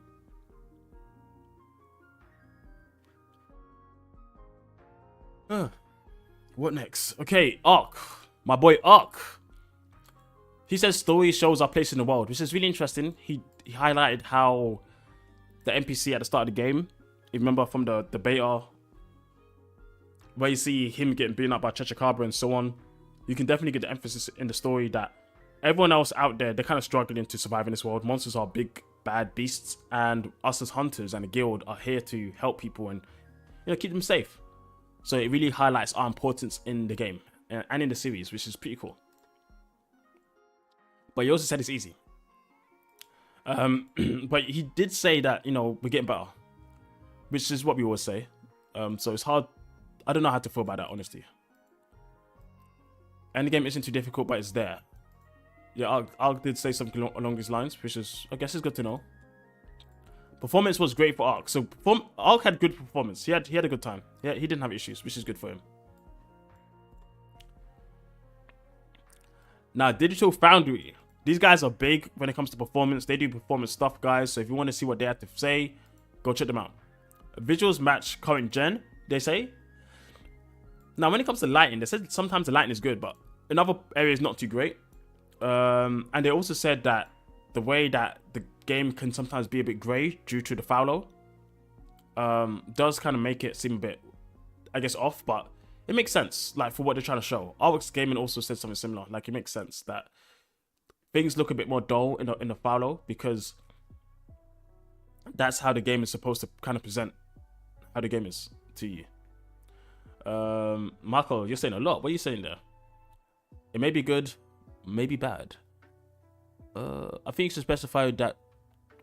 What next? Okay, Ark. My boy Ark. He says story shows are placed in the world, which is really interesting. He highlighted how the NPC at the start of the game, you remember from the beta, where you see him getting beaten up by Chachakabra and so on. You can definitely get the emphasis in the story that everyone else out there, they're kind of struggling to survive in this world. Monsters are big, bad beasts, and us as hunters and the guild are here to help people and, you know, keep them safe. So it really highlights our importance in the game and in the series, which is pretty cool. But he also said it's easy. But he did say that, you know, we're getting better, which is what we always say. So it's hard. I don't know how to feel about that, honestly. And the game isn't too difficult, but it's there. Yeah, Ark did say something along these lines, which is, I guess, is good to know. Performance was great for Ark. So Ark had good performance. He had a good time. Yeah, he didn't have issues, which is good for him. Now, Digital Foundry. These guys are big when it comes to performance. They do performance stuff, guys. So if you want to see what they have to say, go check them out. Visuals match current gen, they say. Now, when it comes to lighting, they said sometimes the lighting is good, but in other areas, not too great. And they also said that the way that the game can sometimes be a bit grey due to the fallow does kind of make it seem a bit, I guess, off, but it makes sense, like, for what they're trying to show. Arx Gaming also said something similar. Like, it makes sense that things look a bit more dull in the fallow because that's how the game is supposed to kind of present how the game is to you. Marco, you're saying a lot. What are you saying there? It may be good, maybe bad. I think you should specify that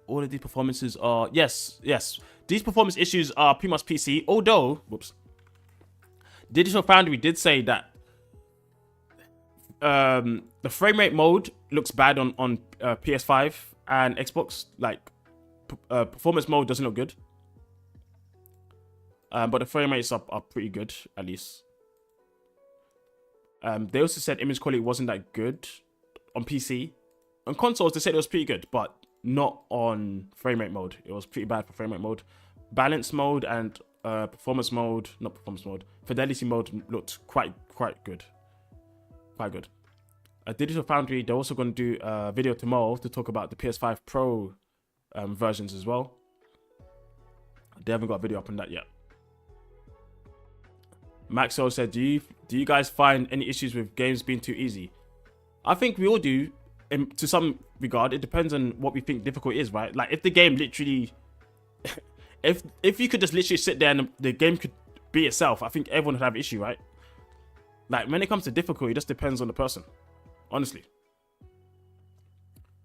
all of these performances are... Yes. These performance issues are pretty much PC, although... Whoops. Digital Foundry did say that the frame rate mode looks bad on PS5 and Xbox. Like, performance mode doesn't look good. But the frame rates are pretty good, at least. They also said image quality wasn't that good on PC. On consoles, they said it was pretty good, but not on frame rate mode. It was pretty bad for frame rate mode. Balance mode and performance mode, not performance mode, fidelity mode looked quite good. Quite good. Digital Foundry, they're also going to do a video tomorrow to talk about the PS5 Pro versions as well. They haven't got a video up on that yet. Maxwell said, do you guys find any issues with games being too easy? I think we all do, to some regard. It depends on what we think difficult is, right? Like, if the game literally... if you could just literally sit there and the game could be itself, I think everyone would have an issue, right? Like, when it comes to difficulty, it just depends on the person. Honestly.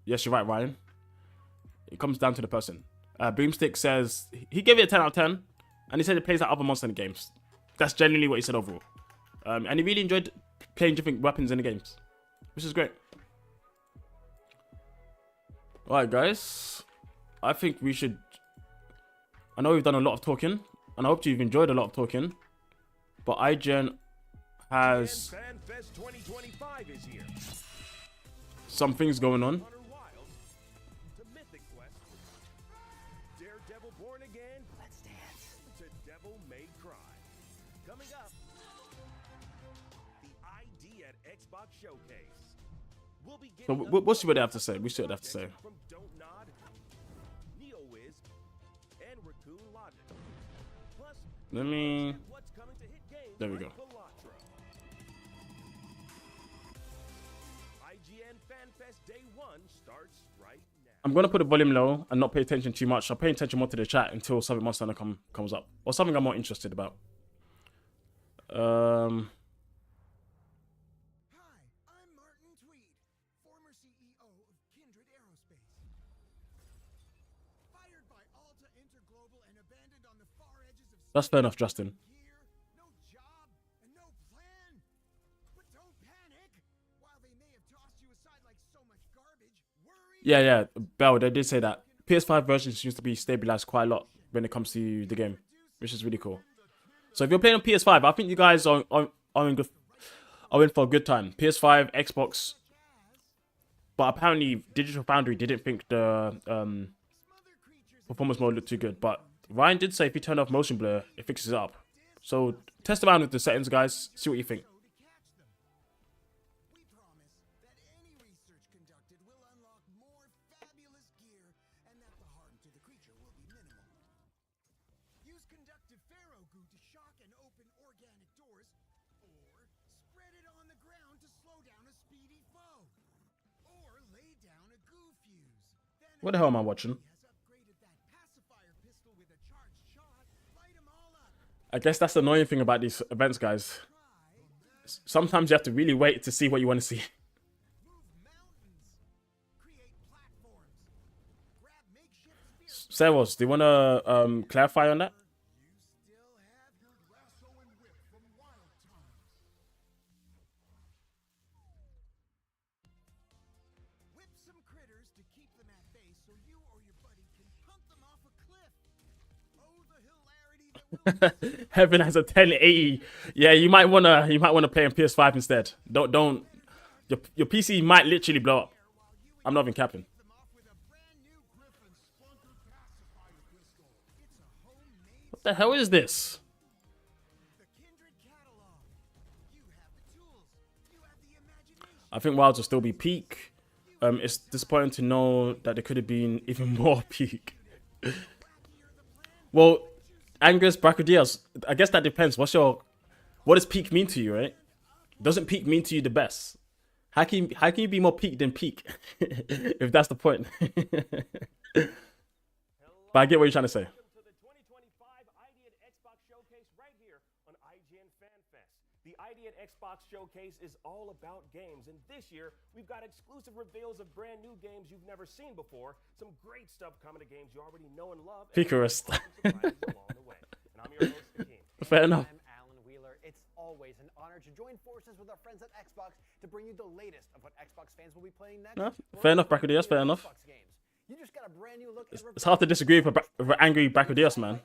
Yes, you're right, Ryan. It comes down to the person. Boomstick says, he gave it a 10 out of 10, and he said it plays like other Monster Hunter games. That's genuinely what he said overall. And he really enjoyed playing different weapons in the games, which is great. Alright, guys. I think we should... I know we've done a lot of talking, and I hope you've enjoyed a lot of talking, but IGN has some things going on. Coming up, the ID at Xbox Showcase. So we'll see what they have to say. We see what they have to say. From Don't Nod, NeoWiz, and Raccoon Logic. Plus, Let me... what's coming to hit games There we like go. Balatro. IGN FanFest Day 1 starts right now. I'm gonna put the volume low and not pay attention too much. I'll pay attention more to the chat until something Monster Hunter comes up, or something I'm more interested about. Hi, I'm Martin Tweed, former CEO of Kindred Aerospace. Fired by Alta Interglobal and abandoned on the far edges of That's fair enough, Justin. here, no job, and no plan. But don't panic. While they may have tossed you aside like so much garbage, worry. Yeah, Bell, they did say that. PS5 version seems to be stabilized quite a lot when it comes to the game, which is really cool. So if you're playing on PS5, I think you guys are in for a good time. PS5, Xbox, but apparently Digital Foundry didn't think the performance mode looked too good. But Ryan did say if you turn off motion blur, it fixes it up. So test around with the settings, guys. See what you think. We promise that any research conducted will unlock more fabulous gear and that the harm to the creature will be minimal. Use conductive pharaoh goo to shock and open organic doors, or spread it on the ground to slow down a speedy foe. Or lay down a goo fuse. Then What the hell am I watching? has upgraded that pacifier pistol with a charged shot. Light 'em all up. I guess that's the annoying thing about these events, guys. Sometimes you have to really wait to see what you want to see. Move mountains. Create platforms. Grab makeshift spears. Seros, do you want to clarify on that? You still have your lasso and whip from wild times. Whip some critters to keep them at bay so you or your buddy can hunt them off a cliff. Oh, the hilarity that will Heaven has a 1080. Yeah, you might wanna play on PS5 instead. Don't. Your PC might literally blow up. I'm not even capping. them off with a brand new Griffin Splunker pacifier pistol. It's a homemade What the hell is this? the Kindred catalog. You have the tools. You have the imagination. I think Wilds will still be peak. It's disappointing to know that there could have been even more peak. Well, Angus Bracodias, I guess that depends. What does peak mean to you, right? Doesn't peak mean to you the best? How can you be more peak than peak? If that's the point. But I get what you're trying to say. Welcome to the 2025 ID at Xbox Showcase right here on IGN FanFest. The ID at Xbox Showcase is all about games, and this year we've got exclusive reveals of brand new games you've never seen before, some great stuff coming to games you already know and love, and Peakerist. some surprises along the way. And I'm your host, Hakeem. Fair enough. I'm Alan Wheeler. It's always an honor to join forces with our friends at Xbox to bring you the latest of what Xbox fans will be playing next. No, We're fair enough, also bringing Bracodias, fair you enough. Xbox games. You just got a brand new look It's hard to disagree with an angry Bracodias, man.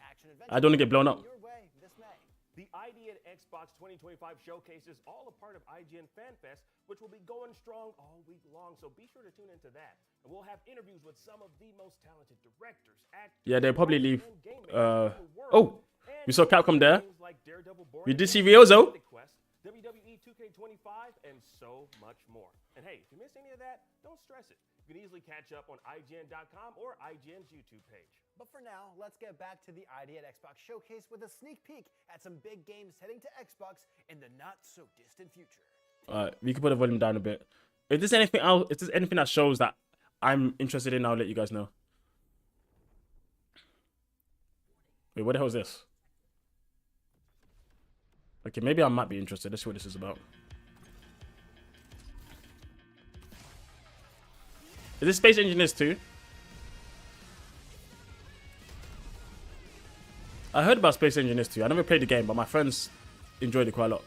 I don't want to get blown up. Your way this May. The ID at Xbox 2025 Showcase is all a part of IGN FanFest, which will be going strong all week long, so be sure to tune into that. And we'll have interviews with some of the most talented directors, actors, Yeah, they'll probably leave. and game makers in the world. Oh, And we saw Capcom there. games like Daredevil Born We did Again, see Ryozo. Mythic Quest, WWE 2K25, and so much more. And hey, if you missed any of that, don't stress it. You can easily catch up on IGN.com or IGN's YouTube page. But for now, let's get back to the ID at Xbox Showcase with a sneak peek at some big games heading to Xbox in the not so distant future. We can put the volume down a bit. If there's anything else, if there's anything that shows that I'm interested in, I'll let you guys know. Wait, what the hell is this? Okay, maybe I might be interested. Let's see what this is about. Is this Space Engineers 2? I heard about Space Engineers 2. I never played the game, but my friends enjoyed it quite a lot.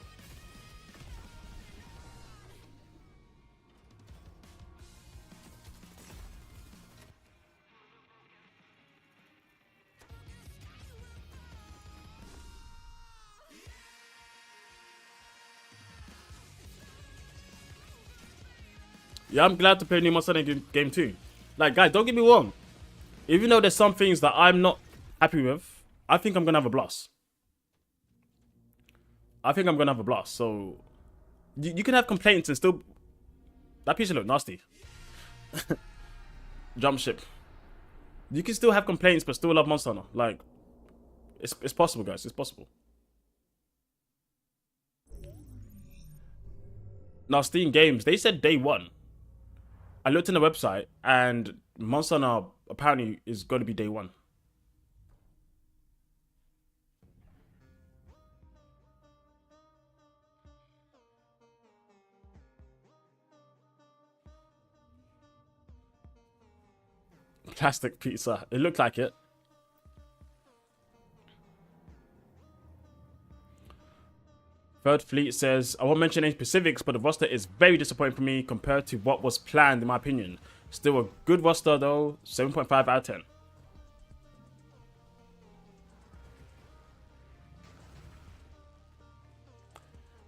Yeah, I'm glad to play New Monster Hunter game too. Like, guys, don't get me wrong. Even though there's some things that I'm not happy with, I think I'm gonna have a blast. I think I'm gonna have a blast. So, you can have complaints and still. That piece look nasty. Jump ship. You can still have complaints but still love Monster Hunter. Like, it's possible, guys. It's possible. Now, Steam Games, they said day one. I looked in the website, and Monster Hunter apparently is going to be day one. Plastic pizza. It looked like it. Third Fleet says, I won't mention any specifics, but the roster is very disappointing for me compared to what was planned, in my opinion. Still a good roster, though. 7.5 out of 10.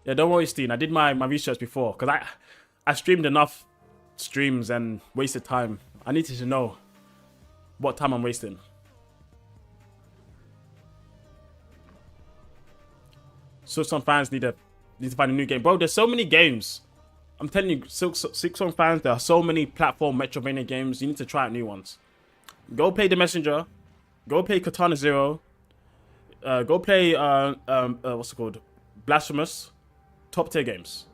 Yeah, don't worry, Steen. I did my research before, because I streamed enough streams and wasted time. I needed to know what time I'm wasting. So some fans need to find a new game. Bro, there's so many games. I'm telling you, Silksong fans, there are so many platform Metroidvania games. You need to try out new ones. Go play The Messenger. Go play Katana Zero. Go play, what's it called? Blasphemous. Top tier games.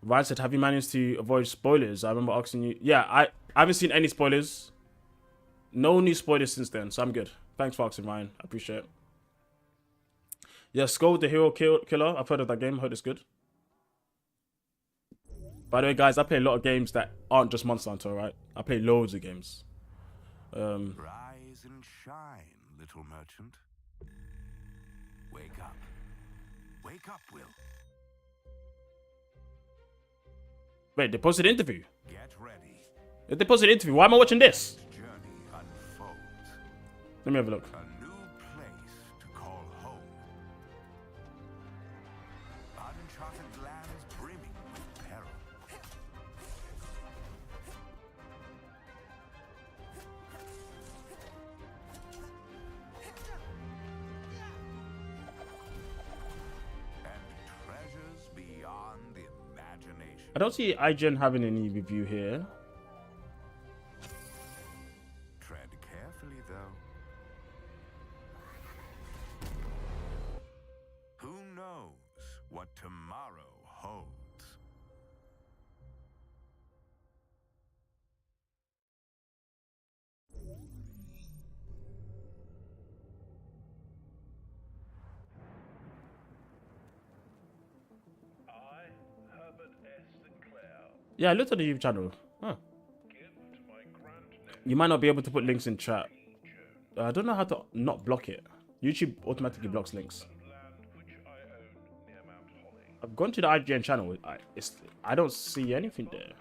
Ryan said, have you managed to avoid spoilers? I remember asking you. Yeah, I haven't seen any spoilers. No new spoilers since then, so I'm good. Thanks for asking, Ryan. I appreciate it. Yeah, Skull the Hero Killer. I've heard of that game. Heard it's good. By the way, guys, I play a lot of games that aren't just Monster Hunter, right? I play loads of games. Rise and shine, little merchant. Wake up. Wake up, Will. Wait, they posted an interview. Get ready. If they posted an interview, why am I watching this? Journey unfolds. Let me have a look. A new place to call home. Uncharted lands brimming with peril. And treasures beyond the imagination. I don't see IGN having any review here. Tread carefully, though. Who knows what tomorrow holds? Yeah, I looked at the YouTube channel. Huh. You might not be able to put links in chat. I don't know how to not block it. YouTube automatically blocks links. I've gone to the IGN channel. I don't see anything there.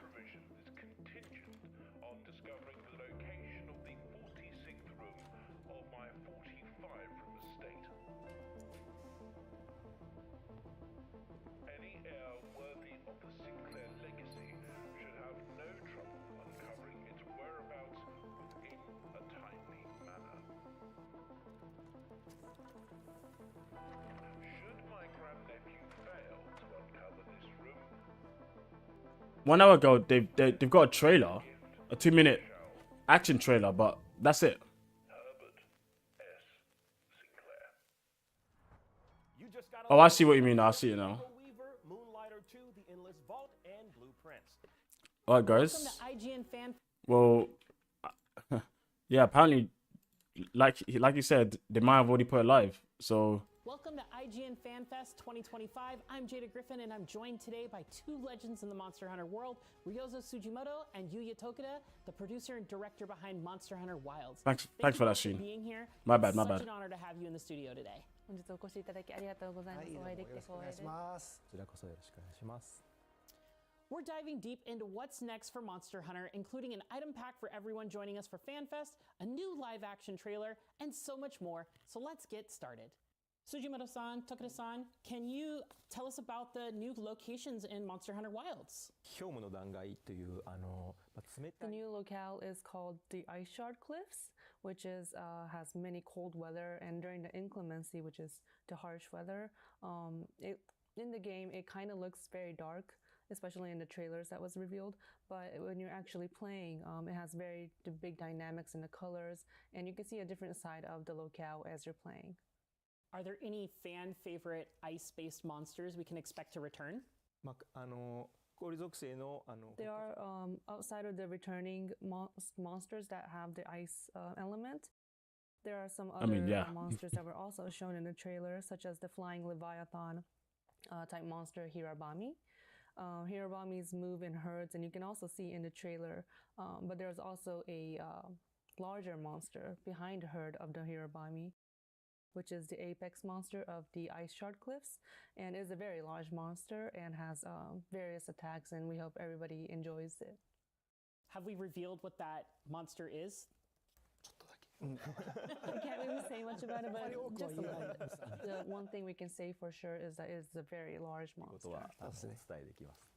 One hour ago, they've got a trailer, a 2-minute action trailer, but that's it. Oh, I see what you mean. I see it now. All right, guys. Well, yeah. Apparently, like you said, they might have already put it live. So. Welcome to IGN FanFest 2025. I'm Jada Griffin, and I'm joined today by two legends in the Monster Hunter world, Ryozo Tsujimoto and Yuya Tokida, the producer and director behind Monster Hunter Wilds. Thanks for that, Sheen. Being here. My bad. It's such an honor to have you in the studio today. We're diving deep into what's next for Monster Hunter, including an item pack for everyone joining us for FanFest, a new live-action trailer, and so much more. So let's get started. Tsujimoto-san, Tokida-san, can you tell us about the new locations in Monster Hunter Wilds? The new locale is called the Ice Shard Cliffs, which is has many cold weather, and during the inclemency, which is the harsh weather, in the game it kind of looks very dark, especially in the trailers that was revealed. But when you're actually playing, it has very big dynamics in the colors, and you can see a different side of the locale as you're playing. Are there any fan favorite ice-based monsters we can expect to return? There are outside of the returning monsters that have the ice element. There are some other monsters that were also shown in the trailer, such as the flying Leviathan type monster Hirabami. Hirabamis move in herds, and you can also see in the trailer, but there's also a larger monster behind the herd of the Hirabami, which is the apex monster of the Ice Shard Cliffs, and is a very large monster and has various attacks, and we hope everybody enjoys it. Have we revealed what that monster is? We can't really say much about it, but just a little bit. The one thing we can say for sure is that it's a very large monster.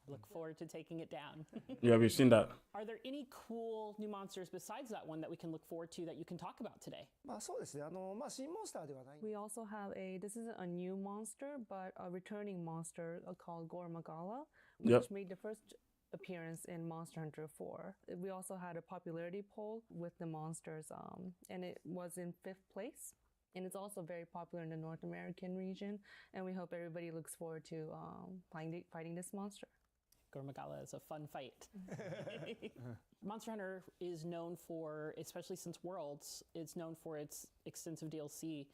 Look forward to taking it down. Yeah, we've seen that. Are there any cool new monsters besides that one that we can look forward to that you can talk about today? We also have this isn't a new monster, but a returning monster called Gormagala, which made the first appearance in Monster Hunter 4. We also had a popularity poll with the monsters, and it was in 5th place. And it's also very popular in the North American region, and we hope everybody looks forward to fighting this monster. Gormagala is a fun fight. Monster Hunter is known for, especially since Worlds, it's known for its extensive DLC.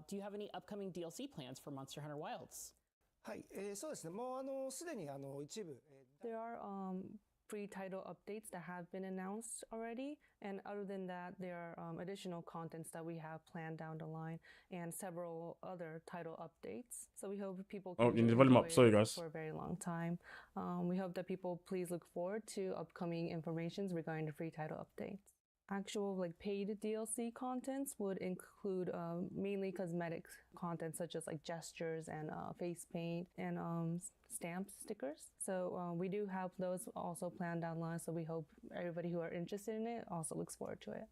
Do you have any upcoming DLC plans for Monster Hunter Wilds? There are free title updates that have been announced already, and other than that, there are additional contents that we have planned down the line, and several other title updates. So we hope people can enjoy it for a very long time. We hope that people please look forward to upcoming informations regarding the free title updates. Actual paid DLC contents would include mainly cosmetic content such as gestures and face paint and stamp stickers. So we do have those also planned down the line, so we hope everybody who are interested in it also looks forward to it.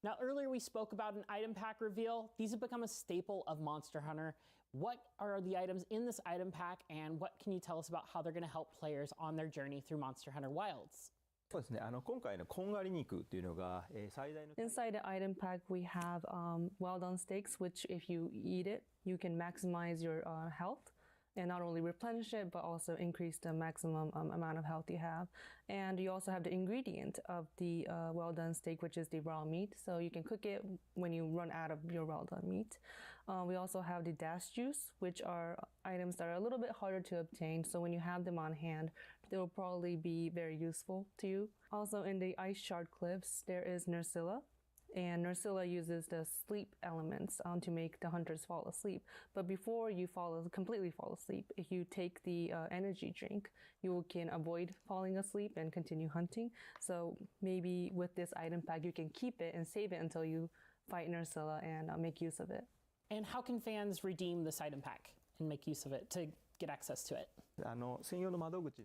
Now, earlier we spoke about an item pack reveal. These have become a staple of Monster Hunter. What are the items in this item pack, and what can you tell us about how they're going to help players on their journey through Monster Hunter Wilds? Inside the item pack, we have well-done steaks, which if you eat it, you can maximize your health and not only replenish it, but also increase the maximum amount of health you have. And you also have the ingredient of the well-done steak, which is the raw meat. So you can cook it when you run out of your well-done meat. We also have the dash juice, which are items that are a little bit harder to obtain. So when you have them on hand, they will probably be very useful to you. Also in the Ice Shard Cliffs, there is Nursilla. And Nursilla uses the sleep elements to make the hunters fall asleep. But before you completely fall asleep, if you take the energy drink, you can avoid falling asleep and continue hunting. So maybe with this item pack, you can keep it and save it until you fight Nursilla and make use of it. And how can fans redeem this item pack and make use of it to get access to it?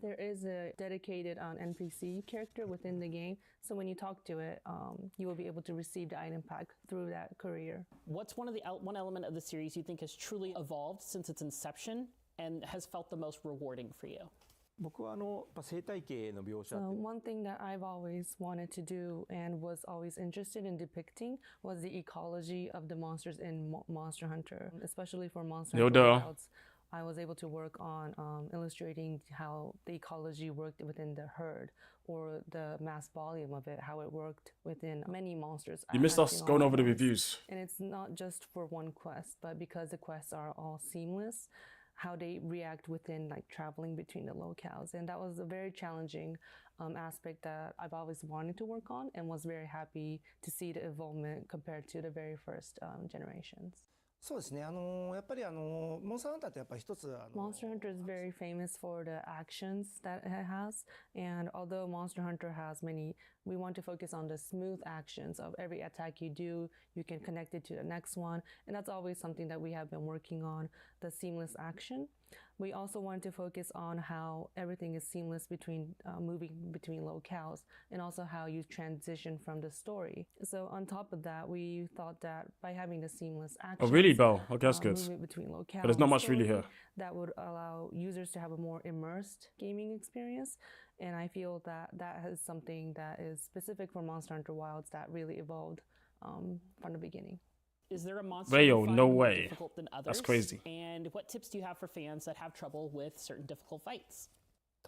There is a dedicated NPC character within the game, so when you talk to it, you will be able to receive the item pack through that courier. What's one element of the series you think has truly evolved since its inception and has felt the most rewarding for you? So one thing that I've always wanted to do and was always interested in depicting was the ecology of the monsters in Monster Hunter, especially for Monster Hunter Wilds. I was able to work on illustrating how the ecology worked within the herd or the mass volume of it, how it worked within many monsters. You missed us going over the reviews. And it's not just for one quest, but because the quests are all seamless, how they react within traveling between the locales. And that was a very challenging aspect that I've always wanted to work on and was very happy to see the evolvement compared to the very first generations. Monster Hunter is very famous for the actions that it has, and although Monster Hunter has many, we want to focus on the smooth actions of every attack you do. You can connect it to the next one, and that's always something that we have been working on, the seamless action. We also want to focus on how everything is seamless between moving between locales, and also how you transition from the story. So on top of that, we thought that by having the seamless action, oh really, Belle? Okay, that's good. Movement between locales, but there's not much really here. That would allow users to have a more immersed gaming experience, and I feel that that is something that is specific for Monster Hunter Wilds that really evolved from the beginning. Is there a monster you find more difficult than others? That's crazy. And what tips do you have for fans that have trouble with certain difficult fights?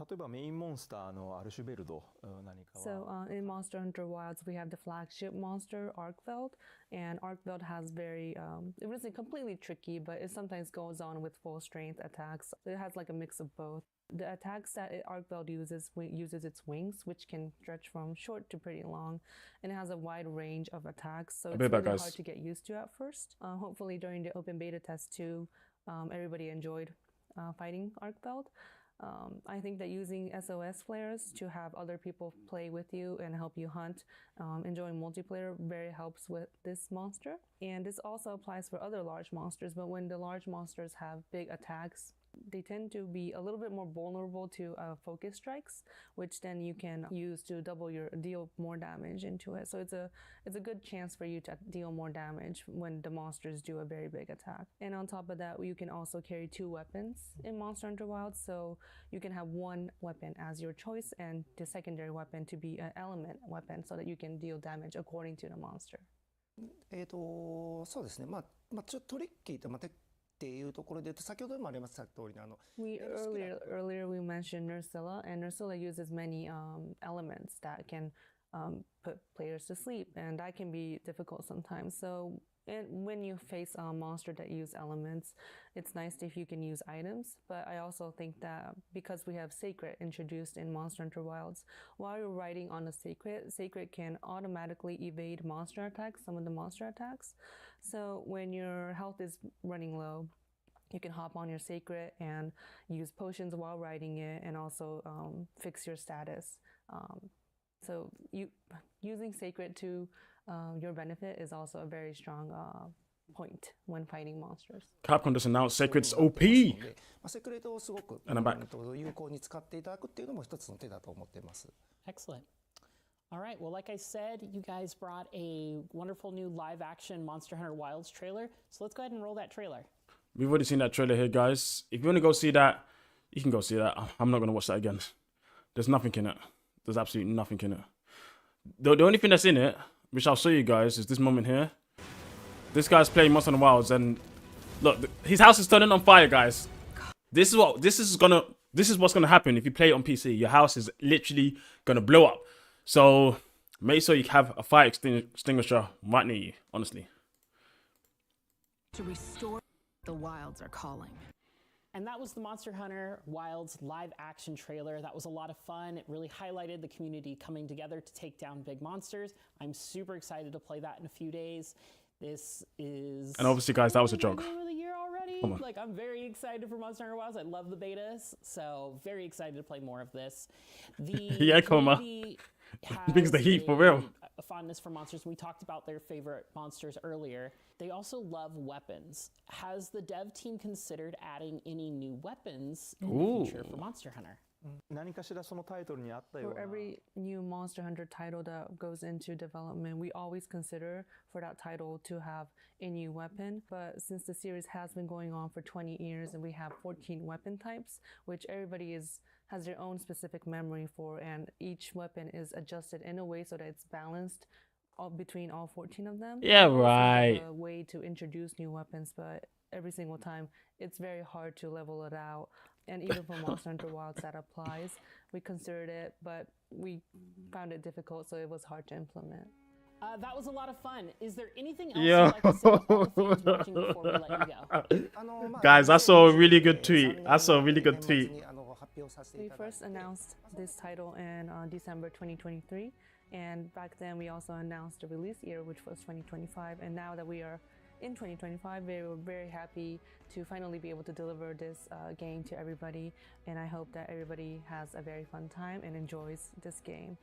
例えばメインモンスターのアルシュベルド何かは So in Monster Hunter Wilds, we have the flagship monster, Arkveld, and Arkveld has very, it wasn't completely tricky, but it sometimes goes on with full strength attacks. It has like a mix of both. The attacks that Arkveld uses its wings, which can stretch from short to pretty long, and it has a wide range of attacks, so it's really hard to get used to at first. Hopefully during the open beta test too, everybody enjoyed fighting Arkveld. I think that using SOS flares to have other people play with you and help you hunt, enjoying multiplayer very helps with this monster. And this also applies for other large monsters, but when the large monsters have big attacks, they tend to be a little bit more vulnerable to focus strikes, which then you can use to deal more damage into it. So it's a good chance for you to deal more damage when the monsters do a very big attack. And on top of that, you can also carry 2 weapons in Monster Hunter Wilds, so you can have one weapon as your choice and the secondary weapon to be an element weapon so that you can deal damage according to the monster. そうですね。ちょっとトリッキーとっていうところで言うと、先ほどもありました通りEarlier we mentioned Nursilla, and Nursilla uses many elements that can put players to sleep, and that can be difficult sometimes. So when you face a monster that use elements, it's nice if you can use items, but I also think that because we have Seikret introduced in Monster Hunter Wilds, while you're riding on a Seikret can automatically evade monster attacks, some of the monster attacks. So when your health is running low, you can hop on your Seikret and use potions while riding it, and also fix your status. So using Seikret to your benefit is also a very strong point when fighting monsters. Capcom just announced Seikret's OP. セクレートをすごく And I'm back. 有効に使っていただくっていうのも一つの手だと思っています。 Excellent. All right, well, like I said, you guys brought a wonderful new live-action Monster Hunter Wilds trailer, so let's go ahead and roll that trailer. We've already seen that trailer here, guys. If you want to go see that, you can go see that. I'm not going to watch that again. There's nothing in it. There's absolutely nothing in it. The only thing that's in it, which I'll show you guys, is this moment here. This guy's playing Monster Hunter Wilds, and look, his house is turning on fire, guys. This is what's gonna happen if you play it on PC. Your house is literally gonna blow up. So make sure you have a fire extinguisher right near you, honestly. To restore, the wilds are calling. And that was the Monster Hunter Wilds live action trailer. That was a lot of fun. It really highlighted the community coming together to take down big monsters. I'm super excited to play that in a few days. This is... And obviously, guys, that was a joke. Game of the year already. Come on. Like, I'm very excited for Monster Hunter Wilds. I love the betas, so very excited to play more of this. The Yeah, Koma. Brings the heat for real. A fondness for monsters. We talked about their favorite monsters earlier. They also love weapons. Has the dev team considered adding any new weapons in the future for Monster Hunter? 何かしらそのタイトルにあったよう For な every new Monster Hunter title that goes into development, we always consider for that title to have a new weapon. But since the series has been going on for 20 years and we have 14 weapon types, which everybody has their own specific memory for, and each weapon is adjusted in a way so that it's balanced between all 14 of them. Yeah, right. A way to introduce new weapons, but every single time it's very hard to level it out. And even for Monster Hunter Wilds that applies. We considered it, but we found it difficult, so it was hard to implement. That was a lot of fun. Is there anything else you'd like to say to all the fans watching before we let you go? Guys, I saw a really good tweet. We first announced this title in December 2023, and back then we also announced the release year, which was 2025, and now that we are in 2025, we were very happy to finally be able to deliver this game to everybody, and I hope that everybody has a very fun time and enjoys this game.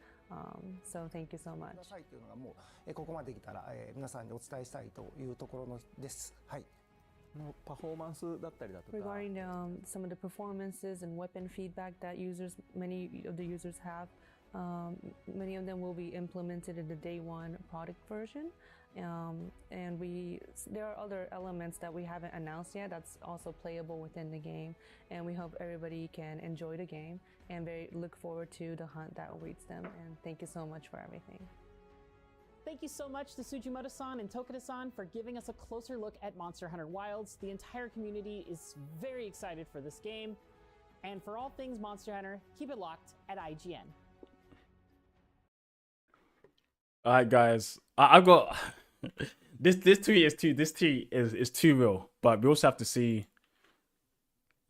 So thank you so much. ここまで来たら、皆さんにお伝えしたいというところのです。はい。パフォーマンスだったりだとか Regarding some of the performances and weapon feedback that many of the users have, many of them will be implemented in the day one product version. And there are other elements that we haven't announced yet that's also playable within the game, and we hope everybody can enjoy the game and look forward to the hunt that awaits them. And thank you so much for everything. Thank you so much to Sujimoto-san and Tokita-san for giving us a closer look at Monster Hunter Wilds. The entire community is very excited for this game. And for all things Monster Hunter, keep it locked at IGN. All right, guys. I've got this tweet is too real, but we also have to see.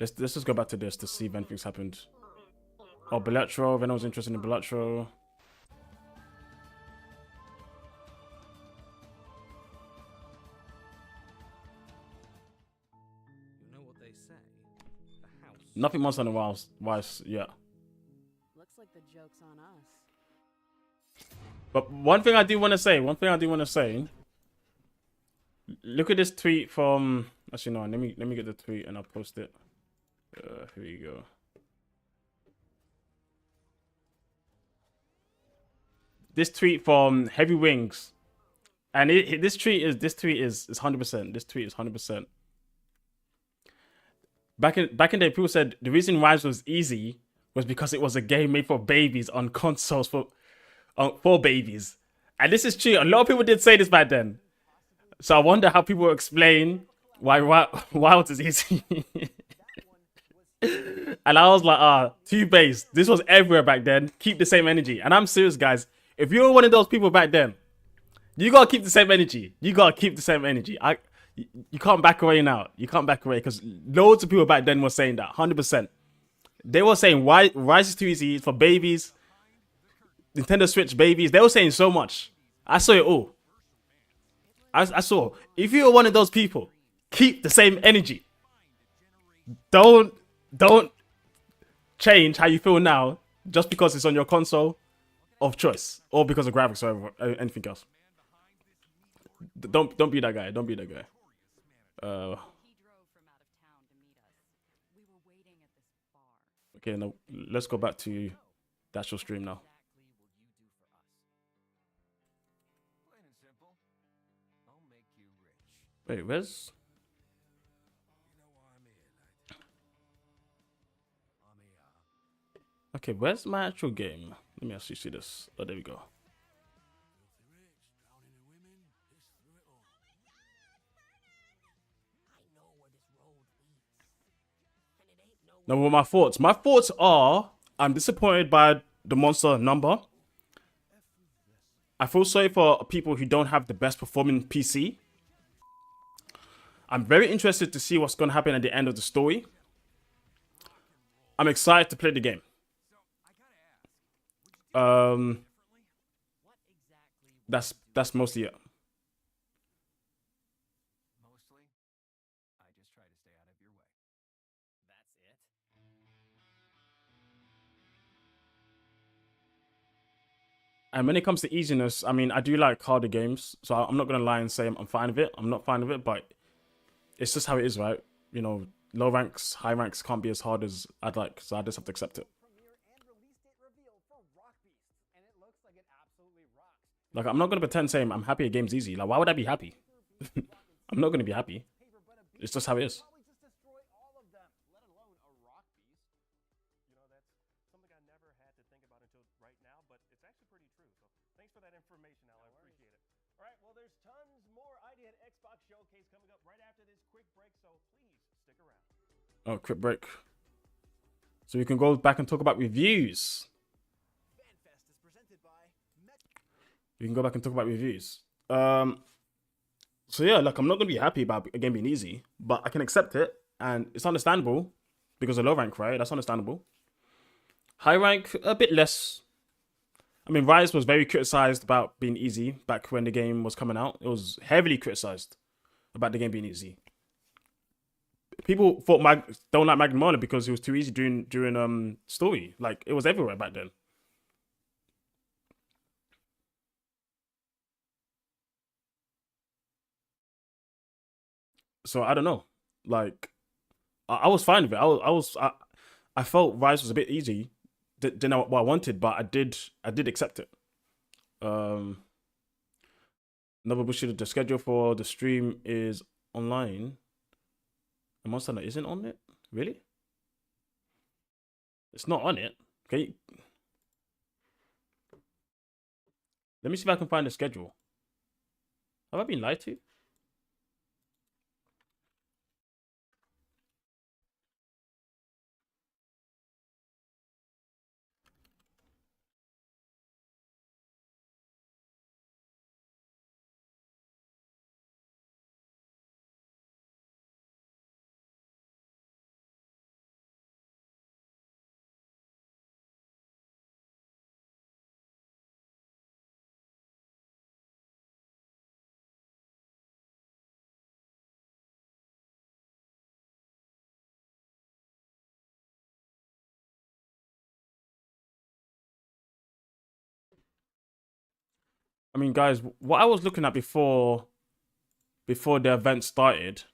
Let's just go back to this to see if anything's happened. Oh, Belletro. If anyone's interested in Belletro. You know what they say. The house. Nothing Monster Hunter wise, yeah. Looks like the joke's on us. But one thing I do want to say, look at this tweet from. Actually, no. Let me get the tweet and I'll post it. Here you go. This tweet from Heavy Wings, and this tweet is 100%. This tweet is 100%. Back in the day, people said the reason Rise was easy was because it was a game made for babies on consoles for babies, and this is true. A lot of people did say this back then. So I wonder how people explain why Wild is easy. And I was like, too base. This was everywhere back then. Keep the same energy. And I'm serious, guys. If you're one of those people back then, you gotta keep the same energy. You can't back away now. You can't back away because loads of people back then were saying that. 100%. They were saying why Rise is too easy. It's for babies. Nintendo Switch babies. They were saying so much. I saw it all. I saw. If you're one of those people, keep the same energy. Don't change how you feel now just because it's on your console of choice or because of graphics or anything else. Don't be that guy. Don't be that guy. Okay, now let's go back to the actual stream now. Wait, where's? Okay, where's my actual game? Let me actually see this. Oh, there we go. Now, what my thoughts? My thoughts are, I'm disappointed by the monster number. I feel sorry for people who don't have the best performing PC. I'm very interested to see what's going to happen at the end of the story. I'm excited to play the game. That's mostly it. Mostly, I just try to stay out of your way. That's it. And when it comes to easiness, I mean, I do like harder games, so I'm not gonna lie and say I'm fine with it. I'm not fine with it, but it's just how it is, right? You know, low ranks, high ranks can't be as hard as I'd like, so I just have to accept it. Like, I'm not gonna pretend saying I'm happy a game's easy. Like, why would I be happy? I'm not gonna be happy. It's just how it is. Oh, quick break. So we can go back and talk about reviews. We can go back and talk about reviews. So yeah, like, I'm not gonna be happy about a game being easy, but I can accept it, and it's understandable because of low rank, right? That's understandable. High rank, a bit less. I mean, Rise was very criticized about being easy back when the game was coming out. It was heavily criticized about the game being easy. People thought don't like Magnemona because it was too easy during story. Like, it was everywhere back then. So I don't know. Like, I was fine with it. I felt Rise was a bit easy. Didn't know what I wanted, but I did accept it. Another bullshit. The schedule for the stream is online. And Monster Hunter isn't on it? Really? It's not on it. Okay. Let me see if I can find the schedule. Have I been lied to? I mean, guys, what I was looking at before the event started,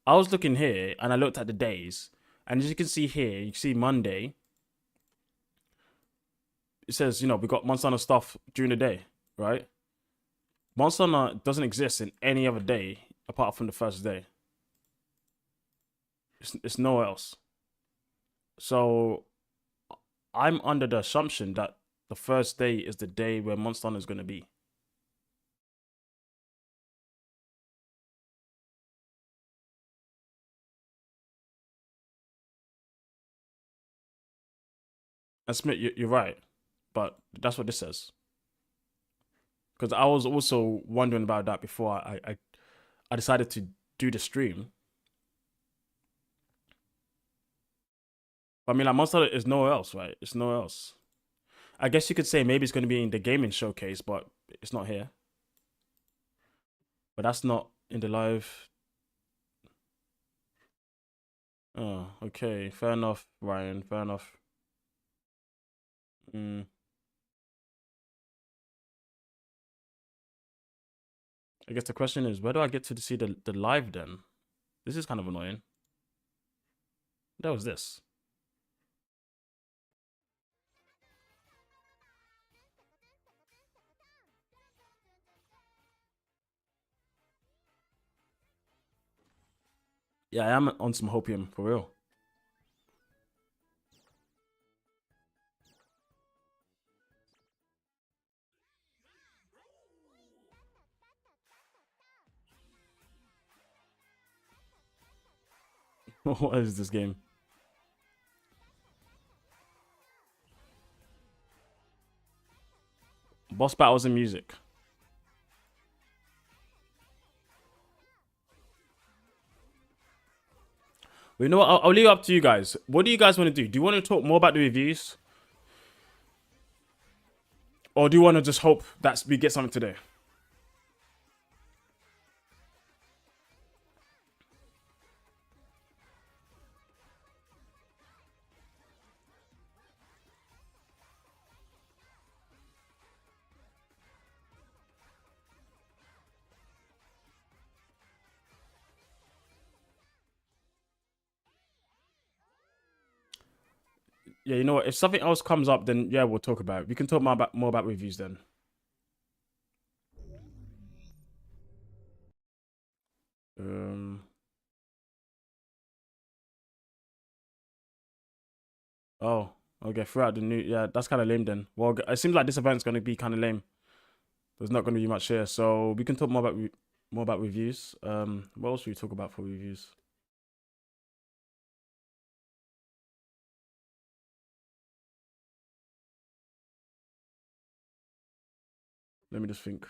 I was looking here and I looked at the days, and as you can see here, you can see Monday. It says, you know, we got Monster Hunter stuff during the day, right? Monster Hunter doesn't exist in any other day apart from the first day. It's nowhere else. So I'm under the assumption that the first day is the day where Monster Hunter is going to be. And Smith, you're right, but that's what this says. Because I was also wondering about that before I decided to do the stream. I mean, like, Monster Hunter is nowhere else, right? It's nowhere else. I guess you could say maybe it's going to be in the gaming showcase, but it's not here. But that's not in the live. Oh, okay. Fair enough, Ryan. Fair enough. I guess the question is, where do I get to see the live then? This is kind of annoying. That was this. Yeah, I am on some hopium, for real. What is this game? Boss battles and music. Well, you know what? I'll leave it up to you guys. What do you guys want to do? Do you want to talk more about the reviews? Or do you want to just hope that we get something today? Yeah, you know what? If something else comes up, then yeah, we'll talk about it. We can talk more about reviews then. Oh, okay. Throughout the new, yeah, that's kind of lame then. Well, it seems like this event's going to be kind of lame. There's not going to be much here, so we can talk more about reviews. What else should we talk about for reviews? Let me just think.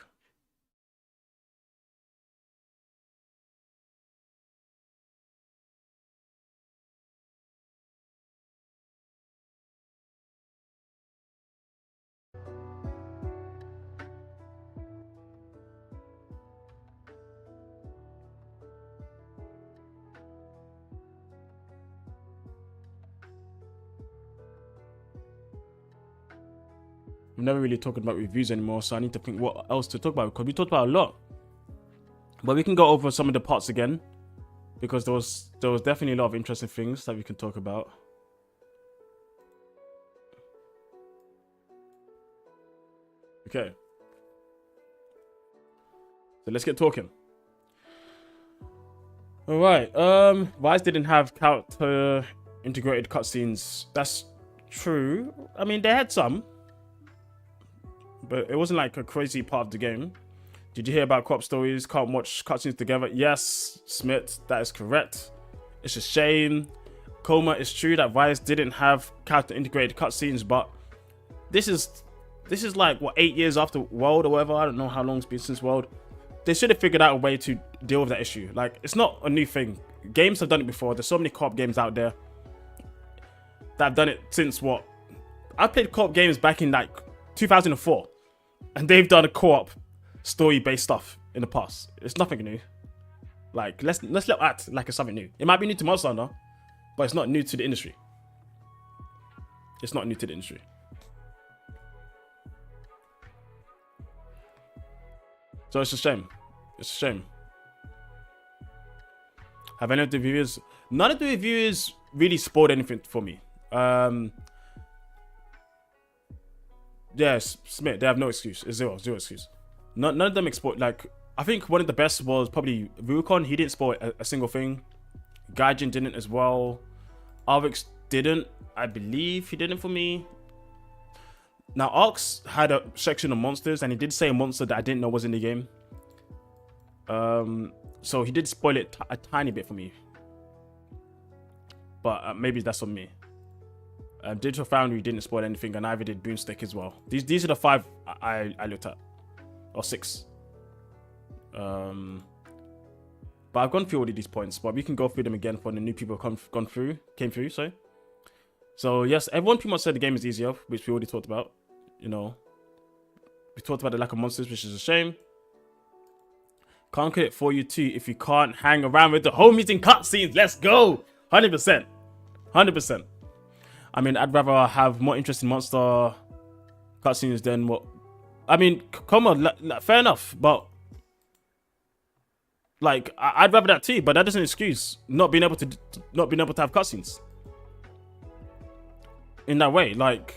We're never really talking about reviews anymore, so I need to think what else to talk about, because we talked about a lot. But we can go over some of the parts again, because there was definitely a lot of interesting things that we can talk about. Okay. So let's get talking. All right. Rise didn't have character integrated cutscenes. That's true. I mean, they had some, but it wasn't like a crazy part of the game. Did you hear about co-op stories? Can't watch cutscenes together? Yes, Smith, that is correct. It's a shame. Coma, it's true that Rise didn't have character integrated cutscenes, but this is like what, 8 years after World or whatever. I don't know how long it's been since World. They should have figured out a way to deal with that issue. Like, it's not a new thing. Games have done it before. There's so many co-op games out there that have done it since what? I played co-op games back in like 2004, and they've done a co-op story-based stuff in the past. It's nothing new. Like, let's let act like it's something new. It might be new to Monster Hunter, but it's not new to the industry. It's not new to the industry. So it's a shame. It's a shame. Have any of the reviewers? None of the reviewers really spoiled anything for me. Yes, Smith. They have no excuse. It's zero excuse. None of them exploit. Like, I think one of the best was probably Rubicon. He didn't spoil a single thing. Gaijin didn't as well. Arvix didn't. I believe he didn't for me. Now, Arx had a section of monsters, and he did say a monster that I didn't know was in the game. So he did spoil it a tiny bit for me. But maybe that's on me. Digital Foundry didn't spoil anything, and neither did Boomstick as well. These are the 5 I looked at. Or 6. But I've gone through all of these points, but we can go through them again for the new people who came through, sorry. So yes, everyone pretty much said the game is easier, which we already talked about. You know, we talked about the lack of monsters, which is a shame. Can't get it for you too if you can't hang around with the homies in cutscenes. Let's go, 100%, 100%. I mean, I'd rather have more interesting monster cutscenes than what. I mean, come on, fair enough, but like I'd rather that too. But that doesn't excuse not being able to have cutscenes in that way. Like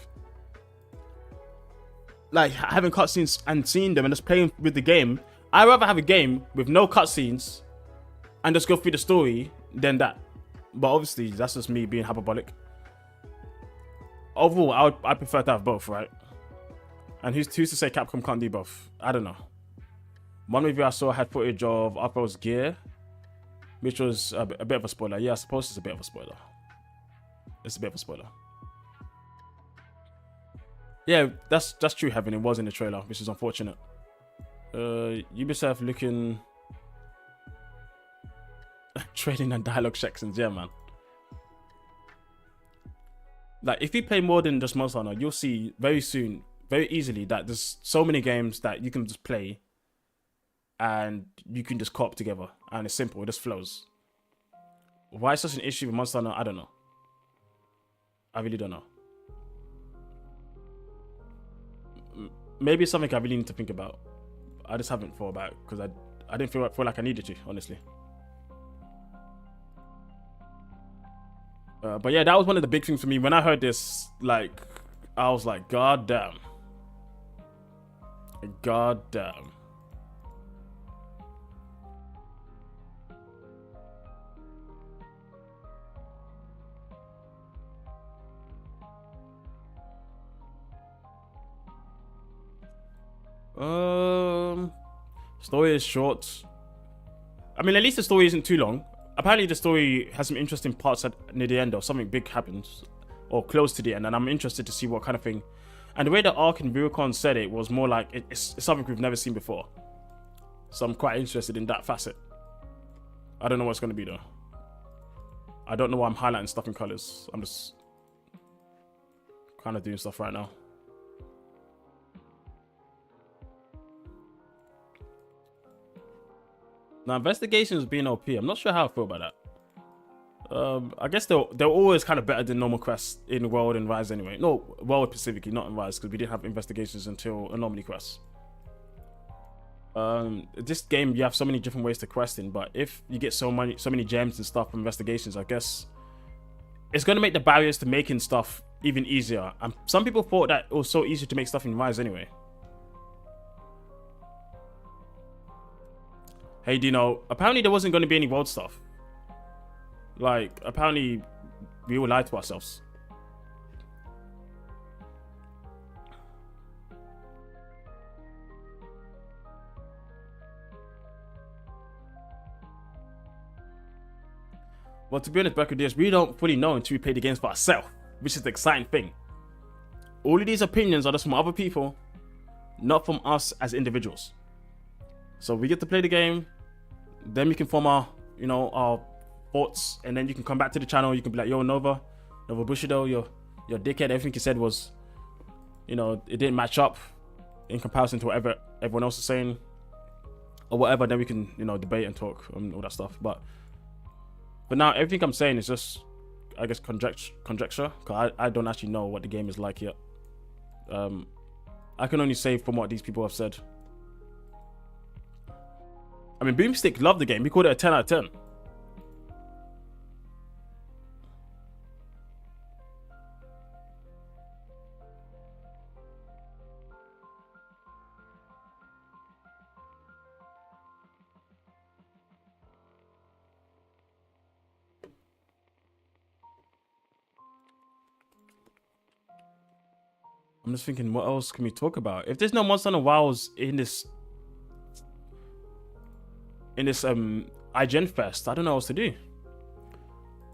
having cutscenes and seeing them and just playing with the game. I'd rather have a game with no cutscenes and just go through the story than that. But obviously, that's just me being hyperbolic. Overall, I prefer to have both, right? And who's to say Capcom can't do both? I don't know. One review I saw had footage of Upro's gear, which was a bit of a spoiler. Yeah, I suppose it's a bit of a spoiler. It's a bit of a spoiler. Yeah, that's true, Heaven. It was in the trailer, which is unfortunate. Ubisoft looking... trading and dialogue sections, yeah, man. Like, if you play more than just Monster Hunter, you'll see very soon, very easily, that there's so many games that you can just play and you can just co-op together. And it's simple, it just flows. Why it's such an issue with Monster Hunter, I don't know. I really don't know. Maybe it's something I really need to think about. I just haven't thought about it because I didn't feel like I needed to, honestly. But yeah, that was one of the big things for me. When I heard this, like, I was like, God damn. God damn. Story is short. I mean, at least the story isn't too long. Apparently the story has some interesting parts near the end, or something big happens, or close to the end, and I'm interested to see what kind of thing. And the way that Ark and Rubicon said it was more like it's something we've never seen before. So I'm quite interested in that facet. I don't know what it's going to be though. I don't know why I'm highlighting stuff in colors. I'm just kind of doing stuff right now. Now, investigations being OP, I'm not sure how I feel about that. I guess they're always kind of better than normal quests in World and Rise anyway. No, World specifically, not in Rise, because we didn't have investigations until Anomaly quests. This game, you have so many different ways to quest in, but if you get so many gems and stuff from investigations, I guess it's going to make the barriers to making stuff even easier. And some people thought that it was so easy to make stuff in Rise anyway. Hey Dino, apparently there wasn't going to be any world stuff. Like, apparently we all lied to ourselves. Well, to be honest, Berkadiers, we don't fully know until we play the games for ourselves, which is the exciting thing. All of these opinions are just from other people, not from us as individuals. So we get to play the game, then we can form our thoughts, and then you can come back to the channel. You can be like, yo, Nova Bushido, your dickhead, everything you said was, it didn't match up in comparison to whatever everyone else is saying, or whatever. Then we can, debate and talk and all that stuff. But now everything I'm saying is just, I guess, conjecture, because I don't actually know what the game is like yet. I can only say from what these people have said. I mean, Boomstick loved the game. He called it a 10 out of 10. I'm just thinking, what else can we talk about? If there's no Monster Hunter Wilds in this IGN Fest, I don't know what else to do.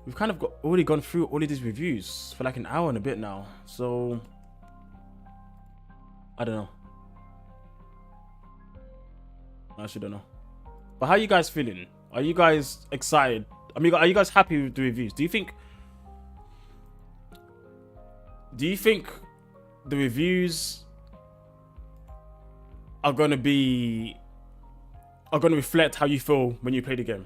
We've kind of already gone through all of these reviews for like an hour and a bit now, so I don't know. I actually don't know. But how are you guys feeling? Are you guys excited? I mean, are you guys happy with the reviews? Do you think the reviews are gonna reflect how you feel when you play the game?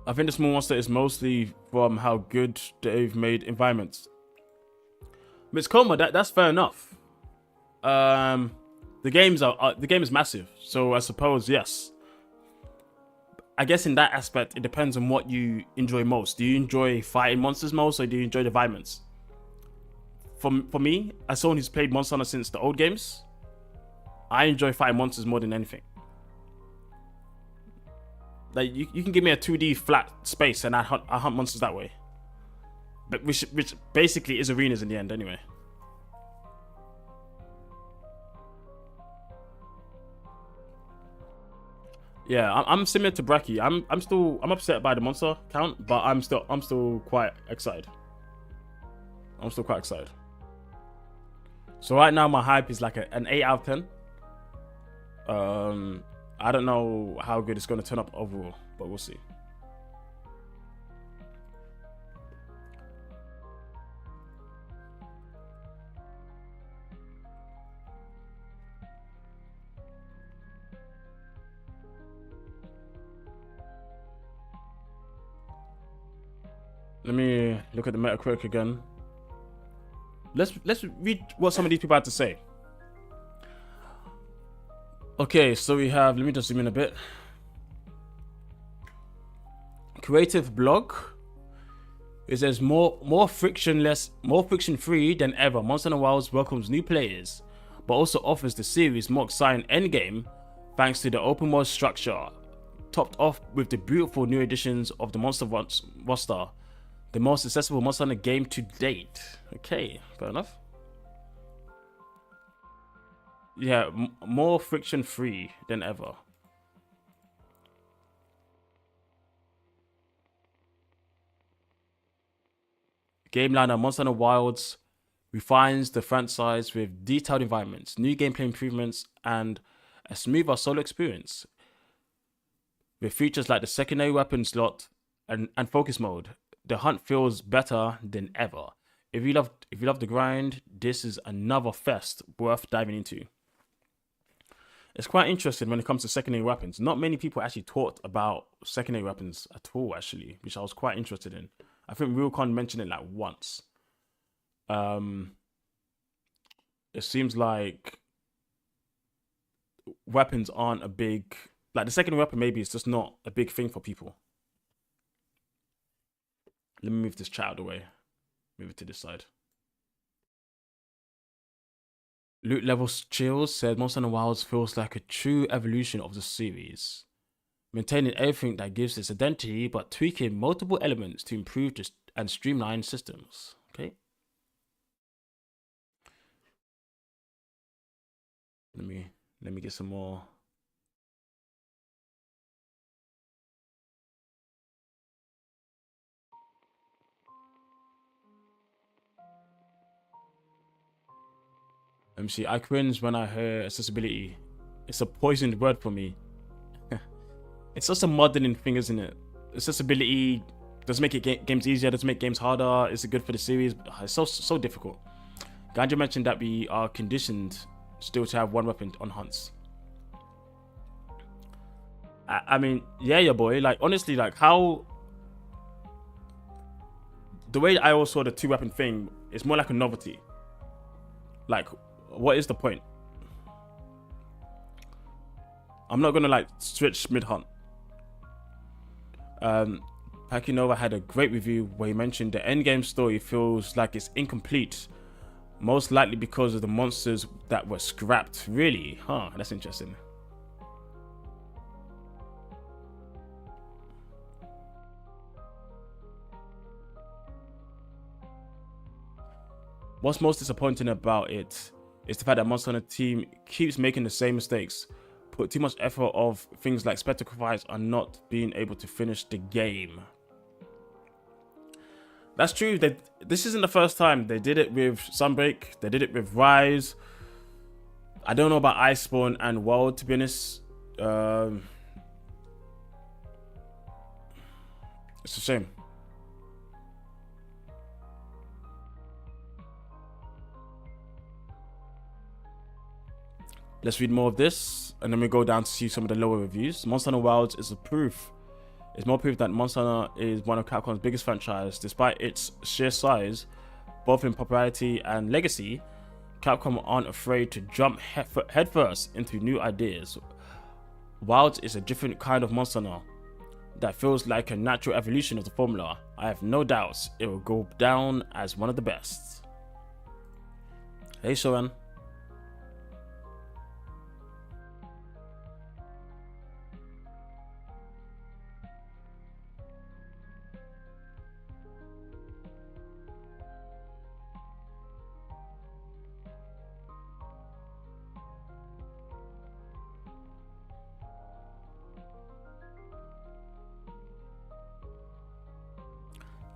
I think the small monster is mostly from how good they've made environments. Miss Coma, that's fair enough. The game is massive, so I suppose yes. I guess in that aspect, it depends on what you enjoy most. Do you enjoy fighting monsters most, or do you enjoy the environments? For me, as someone who's played Monster Hunter since the old games, I enjoy fighting monsters more than anything. Like you can give me a 2D flat space and I hunt monsters that way. But which basically is arenas in the end anyway. Yeah, I'm similar to Bracky. I'm upset by the monster count, but I'm still quite excited. I'm still quite excited. So right now my hype is like an 8 out of 10. I don't know how good it's going to turn up overall, but we'll see. Let me look at the Metacritic again. Let's read what some of these people had to say. Okay, so we have, let me just zoom in a bit. Creative blog. It says more friction-free than ever. Monster Hunter Wilds welcomes new players, but also offers the series more exciting endgame thanks to the open world structure, topped off with the beautiful new additions of the Monster roster, the most accessible Monster Hunter game to date. Okay, fair enough. Yeah, more friction-free than ever. Game liner Monster Hunter Wilds refines the franchise with detailed environments, new gameplay improvements, and a smoother solo experience. With features like the secondary weapon slot and focus mode, the hunt feels better than ever. If you love the grind, this is another fest worth diving into. It's quite interesting when it comes to secondary weapons. Not many people actually talked about secondary weapons at all, actually, which I was quite interested in. I think Realcon mentioned it like once. It seems like weapons aren't a big... Like, the secondary weapon maybe is just not a big thing for people. Let me move this chat out of the way. Move it to this side. Loot Levels Chills said Monster Hunter Wilds feels like a true evolution of the series, maintaining everything that gives its identity but tweaking multiple elements to improve and streamline systems. Okay. Let me get some more. Let me see. I cringe when I hear accessibility. It's a poisoned word for me. It's just a modeling thing, isn't it? Accessibility does make it games easier, does make games harder. Is it good for the series? It's so difficult. Ganja mentioned that we are conditioned still to have one weapon on hunts. I mean, yeah, your boy. Like, honestly, like, how... The way I always saw the 2-weapon thing is more like a novelty. Like, what is the point? I'm not gonna, like, switch mid-hunt. Pakinova had a great review where he mentioned the endgame story feels like it's incomplete. Most likely because of the monsters that were scrapped. Really? Huh, that's interesting. What's most disappointing about it is the fact that Monster Hunter team keeps making the same mistakes. Put too much effort of things like spectacle fights are not being able to finish the game. That's true. This isn't the first time. They did it with Sunbreak. They did it with Rise. I don't know about Iceborne and World, to be honest. It's a shame. Let's read more of this, and then we go down to see some of the lower reviews. Monster Hunter Wilds is a proof. It's more proof that Monster Hunter is one of Capcom's biggest franchises. Despite its sheer size, both in popularity and legacy, Capcom aren't afraid to jump headfirst into new ideas. Wilds is a different kind of Monster Hunter that feels like a natural evolution of the formula. I have no doubts it will go down as one of the best. Hey, Soren.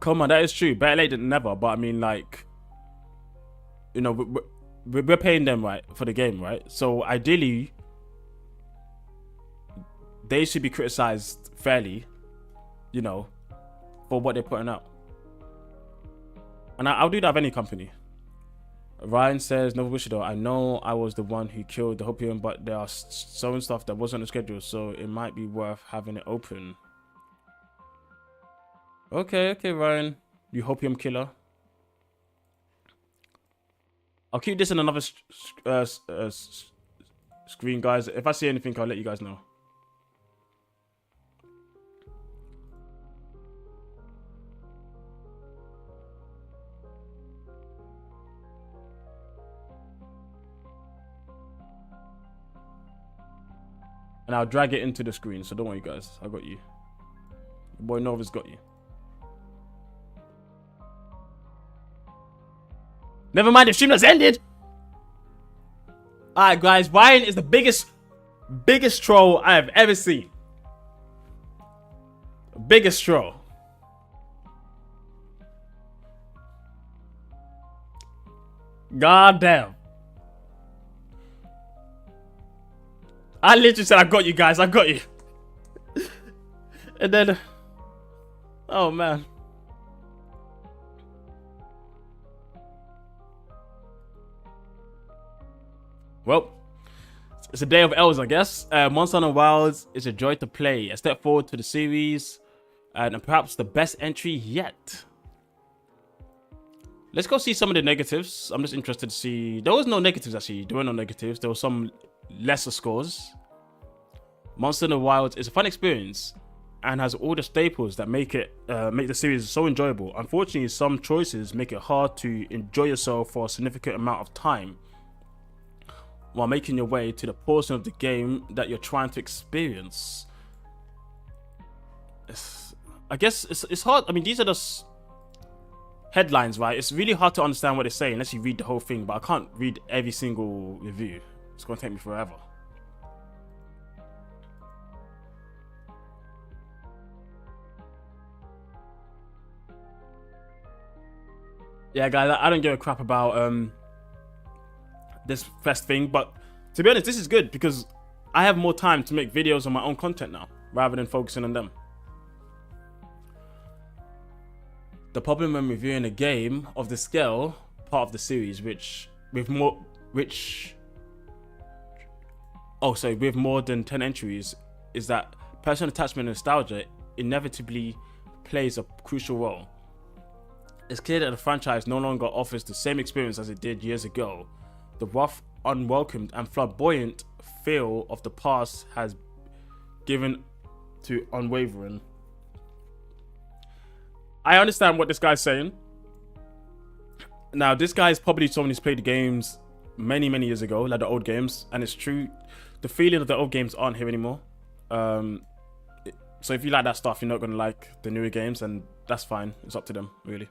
Come on, that is true. Better late than never. But I mean, like, you know, we're paying them, right, for the game, right? So ideally, they should be criticized fairly, you know, for what they're putting out. And I'll do that of any company. Ryan says, Nova Bushido, I know I was the one who killed the Hopium, but there are some stuff that wasn't on the schedule, so it might be worth having it open. Okay, Ryan. You Hopium killer. I'll keep this in another screen, guys. If I see anything, I'll let you guys know. And I'll drag it into the screen, so don't worry, guys. I got you. Your boy Nova's got you. Never mind, the stream has ended. Alright, guys. Ryan is the biggest troll I have ever seen. Biggest troll. God damn. I literally said, I got you guys. I got you. And then... Oh, man. Well, it's a day of L's, I guess. Monster Hunter Wilds is a joy to play. A step forward to the series. And perhaps the best entry yet. Let's go see some of the negatives. I'm just interested to see... There was no negatives, actually. There were no negatives. There were some lesser scores. Monster Hunter Wilds is a fun experience and has all the staples that make the series so enjoyable. Unfortunately, some choices make it hard to enjoy yourself for a significant amount of time while making your way to the portion of the game that you're trying to experience. I guess it's hard. I mean, these are just headlines, right? It's really hard to understand what they say unless you read the whole thing, but I can't read every single review. It's going to take me forever. Yeah, guys, I don't give a crap about this fest thing, but to be honest, this is good because I have more time to make videos on my own content now rather than focusing on them. The problem when reviewing a game of the scale, part of the series, which with more with more than 10 entries is that personal attachment and nostalgia inevitably plays a crucial role. It's clear that the franchise no longer offers the same experience as it did years ago. The rough, unwelcomed, and flamboyant feel of the past has given to unwavering. I understand what this guy's saying. Now, this guy is probably someone who's played the games many years ago, like the old games, and it's true. The feeling of the old games aren't here anymore. So if you like that stuff, you're not gonna like the newer games, and that's fine. It's up to them, really.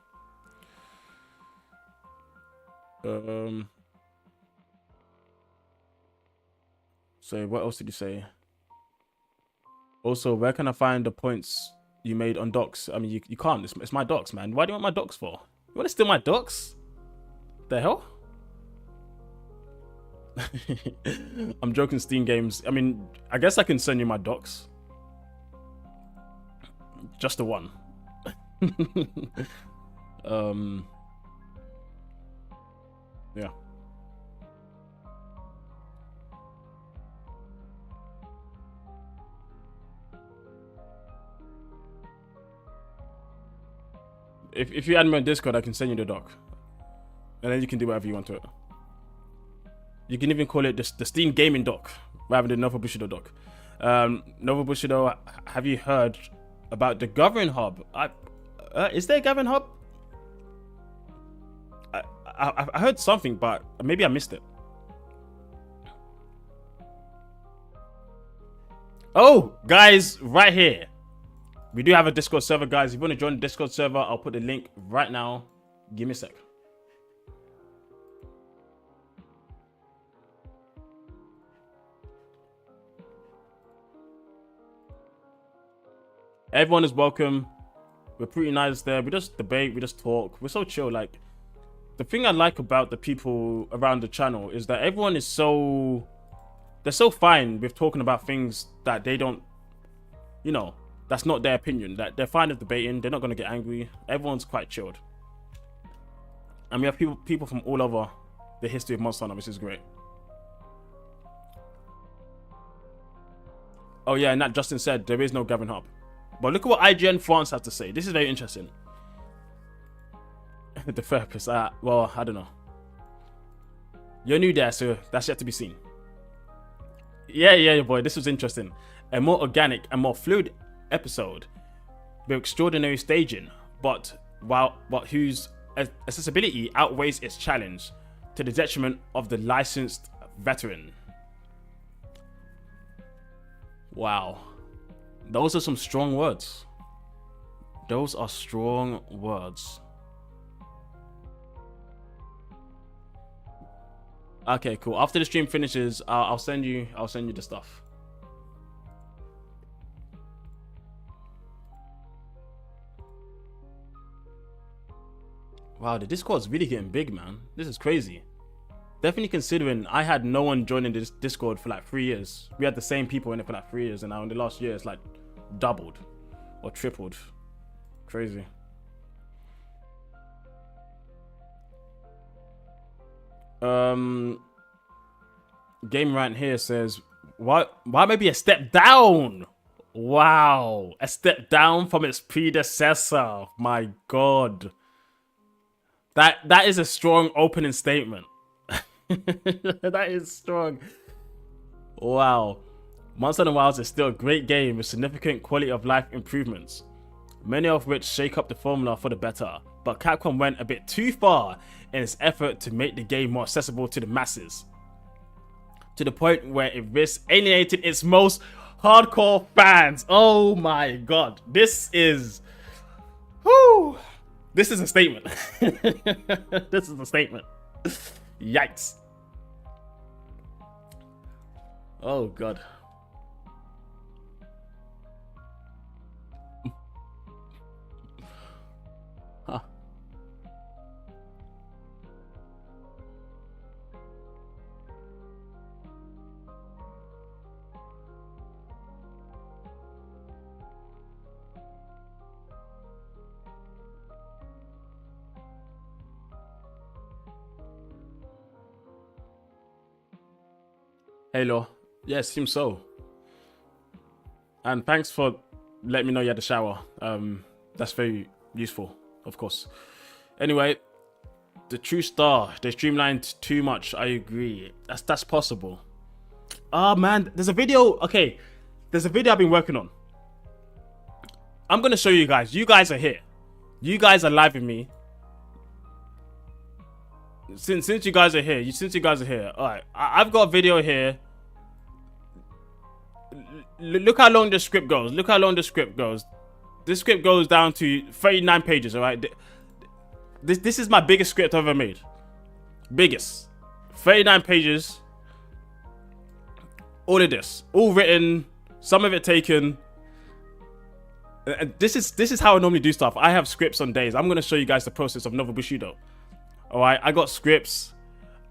So what else did you say? Also, where can I find the points you made on docs? I mean, you can't. It's my docs, man. Why do you want my docs for? You want to steal my docs? The hell? I'm joking, Steam Games. I mean, I guess I can send you my docs. Just the one. Yeah. If you add me on Discord, I can send you the doc. And then you can do whatever you want to it. You can even call it the Steam Gaming doc rather than Nova Bushido doc. Nova Bushido, have you heard about the Gathering Hub? Is there a Gathering Hub? I heard something, but maybe I missed it. Oh, guys, right here. We do have a Discord server, guys. If you want to join the Discord server, I'll put the link right now. Give me a sec. Everyone is welcome. We're pretty nice there. We just debate, we just talk. We're so chill. Like, the thing I like about the people around the channel is that everyone is they're so fine with talking about things that they don't, you know, that's not their opinion. That they're fine with debating. They're not going to get angry. Everyone's quite chilled. And we have people from all over the history of Monster Hunter, which is great. Oh yeah, and that Justin said there is no Gathering Hub. But look at what IGN France has to say. This is very interesting. The therapist. Well, I don't know. You're new there, so that's yet to be seen. Yeah, boy. This was interesting. A more organic and more fluid episode with extraordinary staging, but whose accessibility outweighs its challenge to the detriment of the licensed veteran. Wow. Those are some strong words. Those are strong words. Okay, cool. After the stream finishes, I'll send you the stuff. Wow, the Discord's really getting big, man. This is crazy. Definitely considering I had no one joining this Discord for like 3 years. We had the same people in it for like 3 years, and now in the last year it's like doubled or tripled. Crazy. Game right here says, why maybe a step down? Wow, a step down from its predecessor. My God. That is a strong opening statement. That is strong. Wow. Monster Hunter Wilds is still a great game with significant quality of life improvements, many of which shake up the formula for the better, but Capcom went a bit too far in its effort to make the game more accessible to the masses, to the point where it risks alienating its most hardcore fans. Oh my God. This is... Whew. This is a statement. This is a statement. Yikes. Oh God. Huh. Halo. Yeah, seems so. And thanks for letting me know you had a shower. That's very useful, of course. Anyway, the true star. They streamlined too much. I agree. That's possible. Ah, man, there's a video. Okay, there's a video I've been working on. I'm gonna show you guys. You guys are here. You guys are live with me. Since you guys are here, all right. I've got a video here. Look how long the script goes. This script goes down to 39 pages. All right. This is my biggest script I've ever made. Biggest. 39 pages. All of this, all written. Some of it taken. And this is how I normally do stuff. I have scripts on days. I'm gonna show you guys the process of Nova Bushido. All right, I got scripts.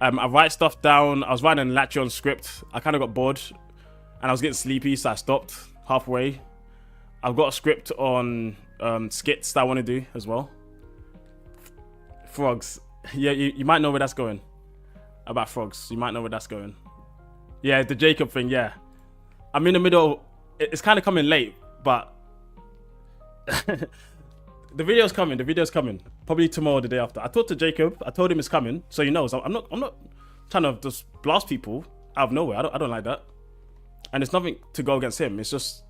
I write stuff down. I was writing a Latchion script. I kind of got bored, and I was getting sleepy, so I stopped halfway. I've got a script on skits that I want to do as well. Frogs, yeah, you might know where that's going. About frogs, you might know where that's going. Yeah, the Jacob thing. Yeah, I'm in the middle. It's kind of coming late, but. The video's coming. Probably tomorrow or the day after. I talked to Jacob. I told him it's coming, so he knows. I'm not trying to just blast people out of nowhere. I don't like that. And it's nothing to go against him. It's just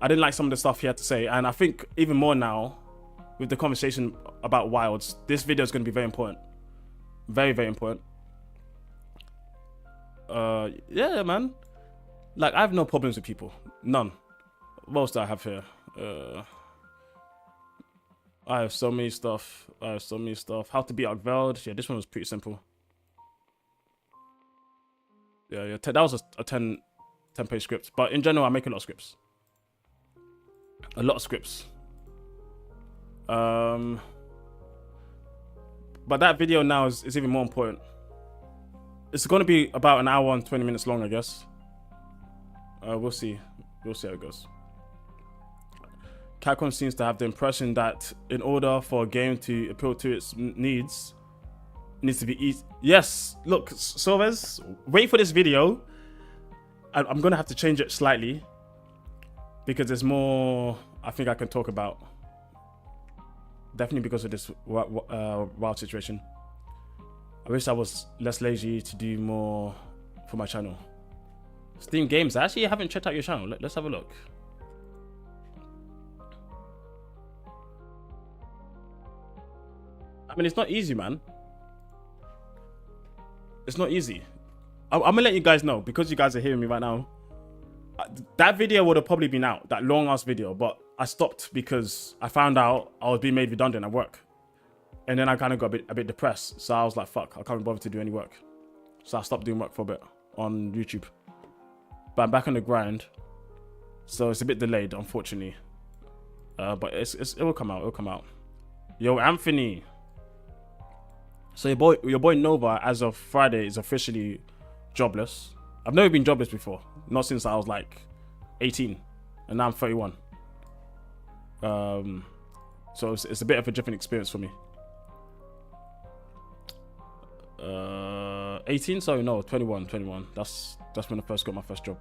I didn't like some of the stuff he had to say, and I think even more now with the conversation about Wilds, this video is going to be very important. Very, very important. Yeah, man. Like, I have no problems with people. None. What else do I have here? I have so many stuff. How to be Arkveld. Yeah, this one was pretty simple. Yeah. That was a 10-page script. But in general, I make a lot of scripts. But that video now is even more important. It's going to be about an hour and 20 minutes long, I guess. We'll see. We'll see how it goes. Capcom seems to have the impression that in order for a game to appeal to its needs, it needs to be easy. Yes, look, Sorves, wait for this video. I'm going to have to change it slightly because there's more I think I can talk about. Definitely because of this wild situation. I wish I was less lazy to do more for my channel. Steam Games, I actually haven't checked out your channel. Let's have a look. I mean, it's not easy, man. It's not easy. I'm gonna let you guys know, because you guys are hearing me right now. That video would have probably been out, that long ass video, but I stopped because I found out I was being made redundant at work. And then I kind of got a bit depressed. So I was like, fuck, I can't be bothered to do any work. So I stopped doing work for a bit on YouTube. But I'm back on the grind. So it's a bit delayed, unfortunately. But it will come out. Yo, Anthony. So your boy Nova, as of Friday, is officially jobless. I've never been jobless before. Not since I was like 18. And now I'm 31. So it's a bit of a different experience for me. 18? Sorry, no, 21. That's when I first got my first job.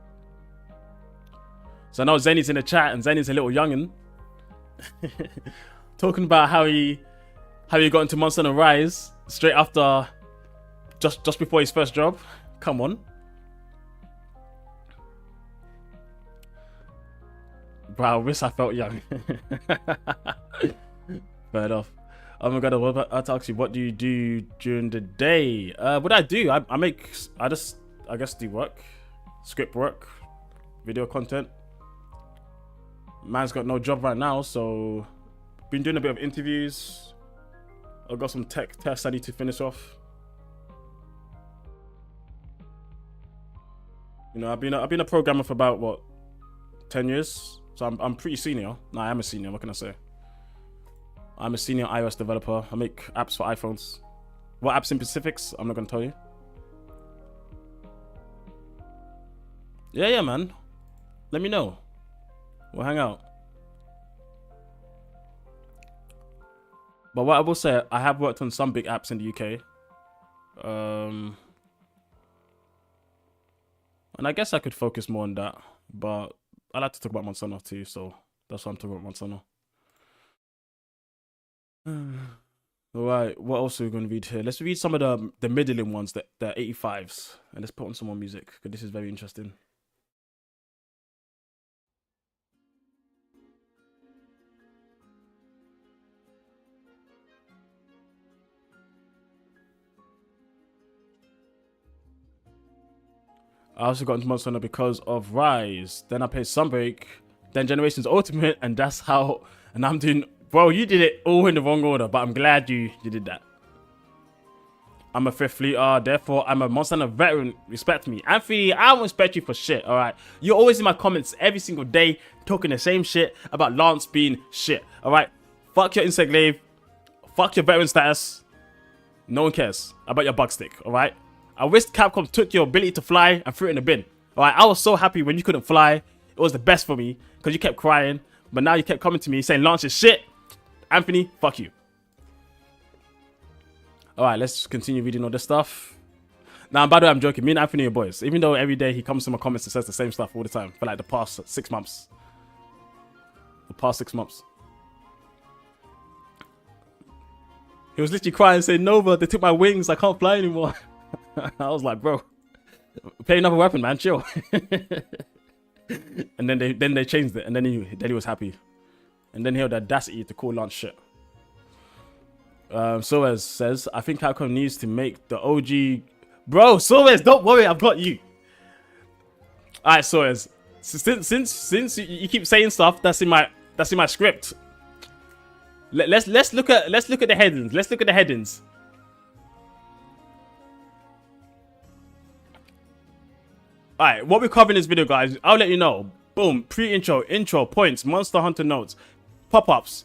So I know Zenny's in the chat, and Zenny's a little youngin. Talking about how he got into Monster Hunter Rise straight after, just before his first job. Come on. Bro, I wish I felt young. Fair enough. Oh my god, I'll ask you, what do you do during the day? What I do, I guess do work, script work, video content. Man's got no job right now, so been doing a bit of interviews. I've got some tech tests I need to finish off. You know, I've been a programmer for about what, 10 years. So I'm pretty senior. No, I am a senior. What can I say? I'm a senior iOS developer. I make apps for iPhones. What apps in specifics? I'm not gonna tell you. Yeah, man. Let me know. We'll hang out. But what I will say, I have worked on some big apps in the UK. And I guess I could focus more on that, but I like to talk about Monster Hunter too, so that's why I'm talking about Monster Hunter. Alright, what else are we going to read here? Let's read some of the middling ones, the 85s, and let's put on some more music, because this is very interesting. I also got into Monster Hunter because of Rise. Then I played Sunbreak, then Generations Ultimate, and that's how. And I'm doing. Bro, you did it all in the wrong order, but I'm glad you did that. I'm a fifth fleeter, therefore I'm a Monster Hunter veteran. Respect me. Anthony, I don't respect you for shit, alright? You're always in my comments every single day talking the same shit about Lance being shit, alright? Fuck your insect glaive. Fuck your veteran status. No one cares about your bug stick, alright? I wish Capcom took your ability to fly and threw it in the bin. Alright, I was so happy when you couldn't fly. It was the best for me because you kept crying. But now you kept coming to me saying Lance is shit. Anthony, fuck you. Alright, let's continue reading all this stuff. Now, by the way, I'm joking. Me and Anthony are boys. Even though every day he comes to my comments and says the same stuff all the time for like the past 6 months. The past 6 months. He was literally crying saying, Nova, they took my wings. I can't fly anymore. I was like, bro, play another weapon, man. Chill. And then they changed it, and then he was happy. And then he had the audacity to call Lance shit. Soez says, I think Capcom needs to make the OG. Bro, Soez, don't worry, I've got you. All right, Soez. Since you keep saying stuff that's in my script. Let's look at the headings. Let's look at the headings. Alright, what we cover in this video, guys, I'll let you know. Boom, pre-intro, intro, points, Monster Hunter notes, pop-ups,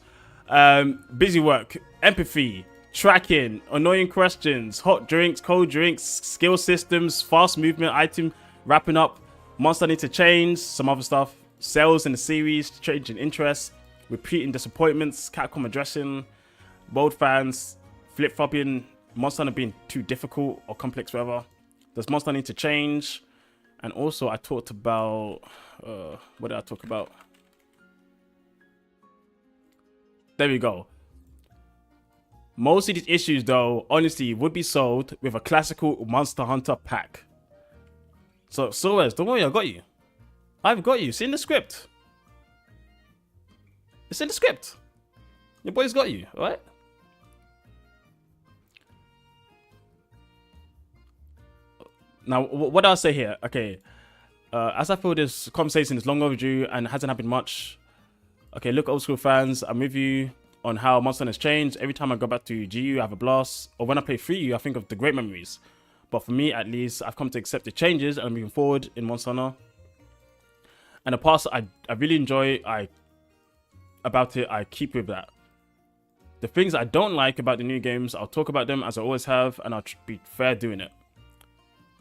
busy work, empathy, tracking, annoying questions, hot drinks, cold drinks, skill systems, fast movement, item, wrapping up, Monster need to change, some other stuff, sales in the series, change in interest, repeating disappointments, Capcom addressing, bold fans, flip-flopping, Monster Hunter being too difficult or complex, whatever. Does Monster need to change? And also, I talked about, what did I talk about? There we go. Most of these issues, though, honestly, would be solved with a classical Monster Hunter pack. So, Soez, don't worry, I got you. I've got you. It's in the script. It's in the script. Your boy's got you, alright? Now, what do I say here? Okay, as I feel this conversation is long overdue and hasn't happened much. Okay, look, old school fans, I'm with you on how Monster Hunter has changed. Every time I go back to GU, I have a blast. Or when I play 3U, I think of the great memories. But for me, at least, I've come to accept the changes and I'm moving forward in Monster Hunter. And the past, I really enjoy. About it, I keep with that. The things I don't like about the new games, I'll talk about them as I always have, and I'll be fair doing it.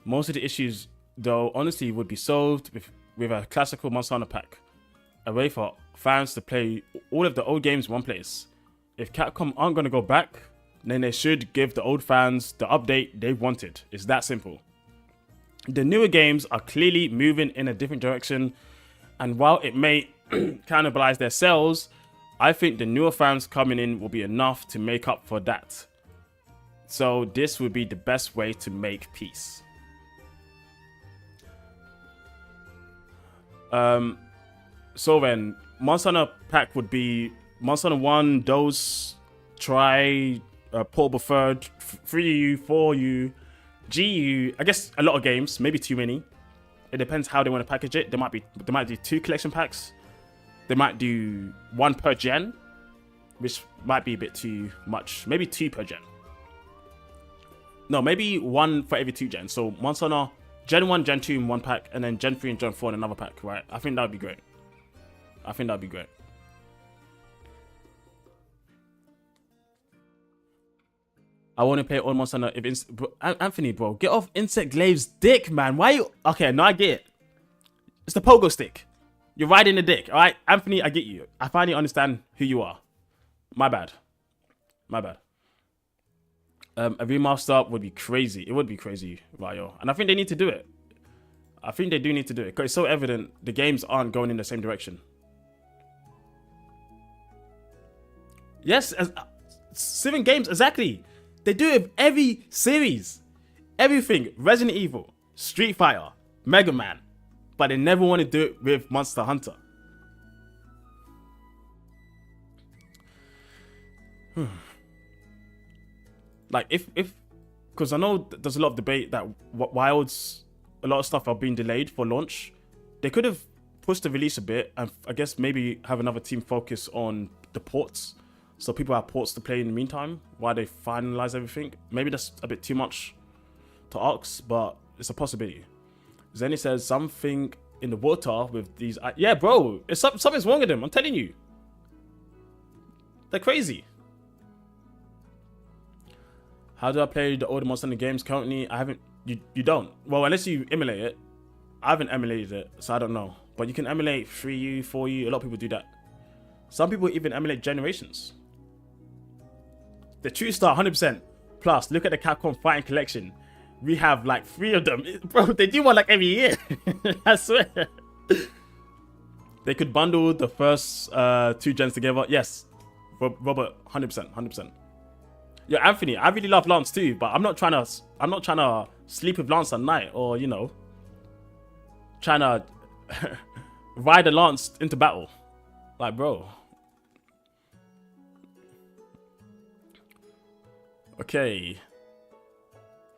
Most of the issues, though, honestly, would be solved with a classical Monster Hunter pack. A way for fans to play all of the old games in one place. If Capcom aren't going to go back, then they should give the old fans the update they wanted. It's that simple. The newer games are clearly moving in a different direction, and while it may cannibalize their sales, I think the newer fans coming in will be enough to make up for that. So this would be the best way to make peace. So then, Monster Hunter pack would be Monster Hunter 1, Dose, Try, Portable Third, 3U, 4U, GU. I guess a lot of games, maybe too many. It depends how they want to package it. They might do 2 collection packs. They might do 1 per gen, which might be a bit too much. Maybe 2 per gen. No, maybe 1 for every 2 gens. So Monster Hunter Gen 1, Gen 2 in 1 pack, and then Gen 3 and Gen 4 in another pack, right? I think that would be great. I think that would be great. I want to play all Monster Hunter. Anthony, bro, get off Insect Glaive's dick, man. Why you... Okay, no, I get it. It's the pogo stick. You're riding the dick, all right? Anthony, I get you. I finally understand who you are. My bad. My bad. A remaster would be crazy. It would be crazy, Ryo. And I think they need to do it. I think they do need to do it because it's so evident the games aren't going in the same direction. Yes, 7 games, exactly. They do it with every series. Everything. Resident Evil, Street Fighter, Mega Man. But they never want to do it with Monster Hunter. Like, if because I know there's a lot of debate that Wilds, a lot of stuff are being delayed for launch. They could have pushed the release a bit and I guess maybe have another team focus on the ports. So people have ports to play in the meantime while they finalize everything. Maybe that's a bit too much to ask, but it's a possibility. Zenny says something in the water with these. Yeah, bro, something's wrong with them. I'm telling you, they're crazy. How do I play the older Monster Hunter games currently? I haven't. You don't. Well, unless you emulate it. I haven't emulated it, so I don't know. But you can emulate 3U, 4U. A lot of people do that. Some people even emulate Generations. The True Star 100%. Plus, look at the Capcom Fighting Collection. We have like 3 of them. Bro, they do one like every year. I swear. They could bundle the first 2 gens together. Yes. Robert, 100%. 100%. Yeah, Anthony, I really love Lance too, but I'm not trying to sleep with Lance at night or, you know, trying to ride a Lance into battle. Like, bro. Okay.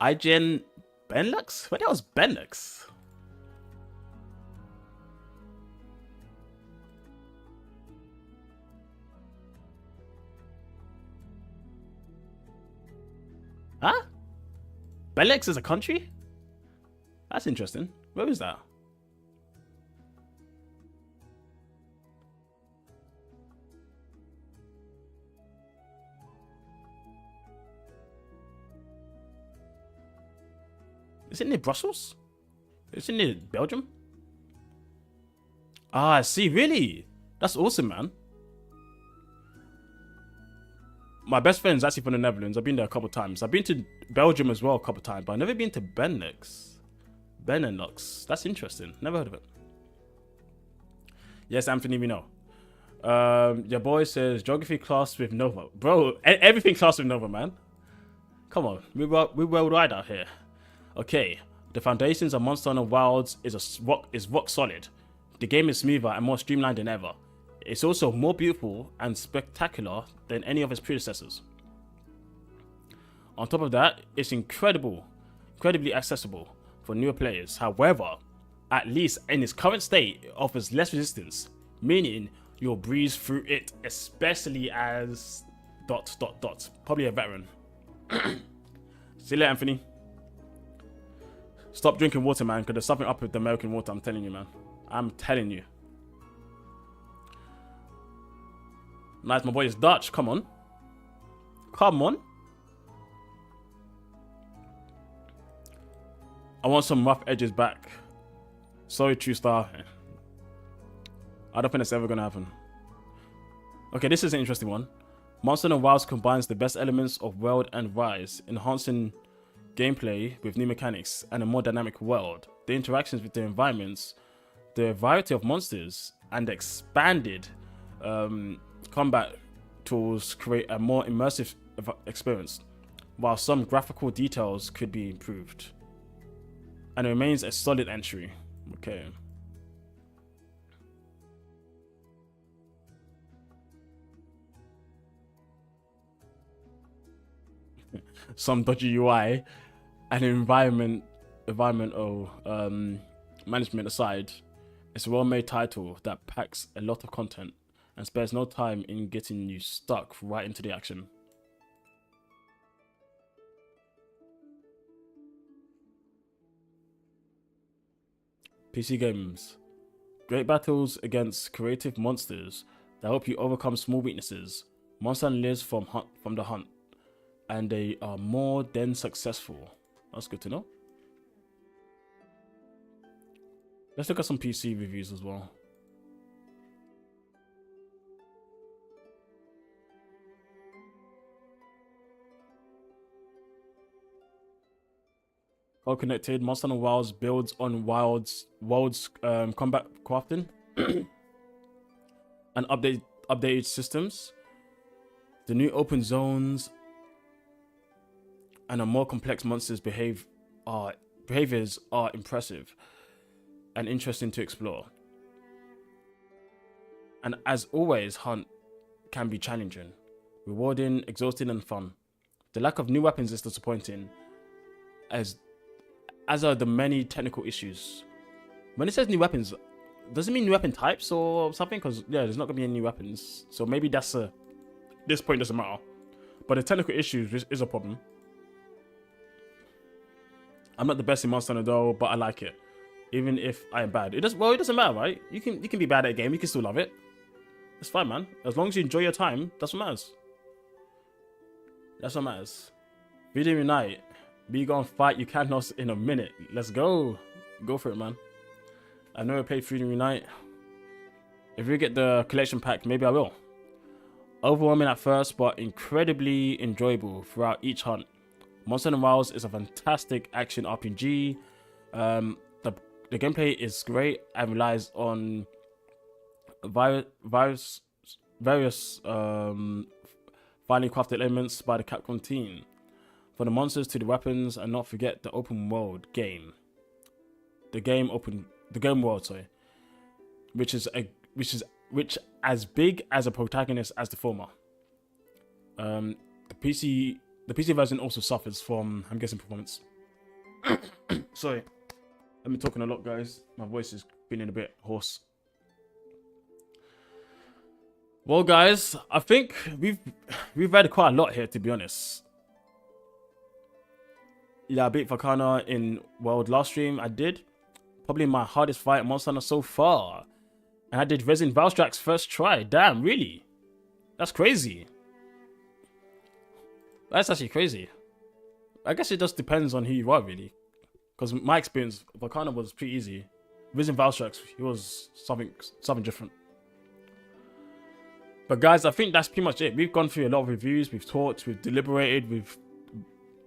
IGN Benelux? Where the hell's Benelux? Huh? Benelux is a country? That's interesting. Where is that? Is it near Brussels? Is it near Belgium? Ah, I see. Really? That's awesome, man. My best friend's actually from the Netherlands. I've been there a couple times. I've been to Belgium as well a couple times, but I've never been to Benelux. Benelux. That's interesting. Never heard of it. Yes, Anthony, we know. Your boy says geography class with Nova. Bro, everything class with Nova, man. Come on. We're worldwide out here. Okay. The foundations of Monster Hunter Wilds is rock solid. The game is smoother and more streamlined than ever. It's also more beautiful and spectacular than any of its predecessors. On top of that, it's incredibly accessible for newer players. However, at least in its current state, it offers less resistance, meaning you'll breeze through it, especially as ... Probably a veteran. See you later, Anthony. Stop drinking water, man, because there's something up with the American water. I'm telling you, man. I'm telling you. Nice, my boy is Dutch. Come on. Come on. I want some rough edges back. Sorry, True Star. I don't think that's ever going to happen. Okay, this is an interesting one. Monster Hunter Wilds combines the best elements of World and Rise, enhancing gameplay with new mechanics and a more dynamic world. The interactions with the environments, the variety of monsters, and the expanded combat tools create a more immersive experience, while some graphical details could be improved. And it remains a solid entry. Okay. Some dodgy UI and environmental management aside, it's a well-made title that packs a lot of content and spares no time in getting you stuck right into the action. PC games. Great battles against creative monsters that help you overcome small weaknesses. Monster Hunter lives from the hunt, and they are more than successful. That's good to know. Let's look at some PC reviews as well. well connected. Monster Hunter Wilds builds on World's combat crafting and updated systems. The new open zones and a more complex monsters behaviors are impressive and interesting to explore. And as always, Hunt can be challenging, rewarding, exhausting, and fun. The lack of new weapons is disappointing, as are the many technical issues. When it says new weapons, does it mean new weapon types or something? Because yeah, there's not gonna be any new weapons, so maybe that's this point doesn't matter. But the technical issues is a problem. I'm not the best in Monster Hunter though, but I like it, even if I am bad. It doesn't matter, right? You can be bad at a game, you can still love it. It's fine, man. As long as you enjoy your time, that's what matters. That's what matters. Freedom Unite. Be gonna fight Yukanos in a minute. Let's go. Go for it, man. I've never played Freedom Unite. If we get the collection pack, maybe I will. Overwhelming at first, but incredibly enjoyable throughout each hunt. Monster Hunter Wilds is a fantastic action RPG. The gameplay is great and relies on various finely crafted elements by the Capcom team. From the monsters to the weapons, and not forget the open world game. The game world, sorry, which as big as a protagonist as the former. The PC version also suffers from, I'm guessing, performance. Sorry, I've been talking a lot, guys. My voice is feeling a bit hoarse. Well, guys, I think we've read quite a lot here, to be honest. Yeah, I beat Vakana in World last stream. I did. Probably my hardest fight at Monster Hunter so far. And I did Resin Valstrax's first try. Damn, really? That's crazy. That's actually crazy. I guess it just depends on who you are, really. Because my experience, Vakana was pretty easy. Resin Valstrax, he was something different. But guys, I think that's pretty much it. We've gone through a lot of reviews. We've talked, we've deliberated, we've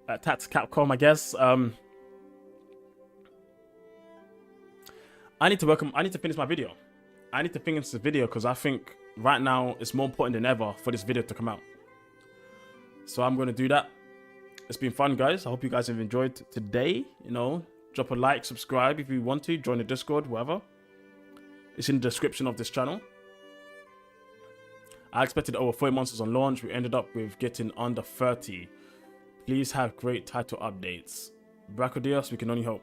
attacked Capcom, I guess. I need to finish my video. I need to finish the video because I think right now it's more important than ever for this video to come out. So I'm going to do that. It's been fun, guys. I hope you guys have enjoyed today. You know, drop a like, subscribe if you want to, join the Discord, whatever. It's in the description of this channel. I expected over 40 monsters on launch. We ended up with getting under 30. Please have great title updates. Bracodios, we can only hope.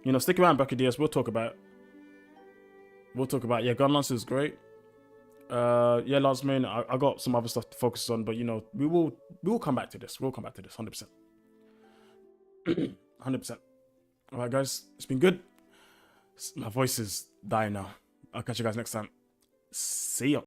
You know, stick around, Bracodios. We'll talk about. Yeah, Gun Lance is great. Yeah, Lance Main. I got some other stuff to focus on, but you know, we will come back to this. We'll come back to this, 100%. 100%. All right, guys, it's been good. My voice is dying now. I'll catch you guys next time. See ya.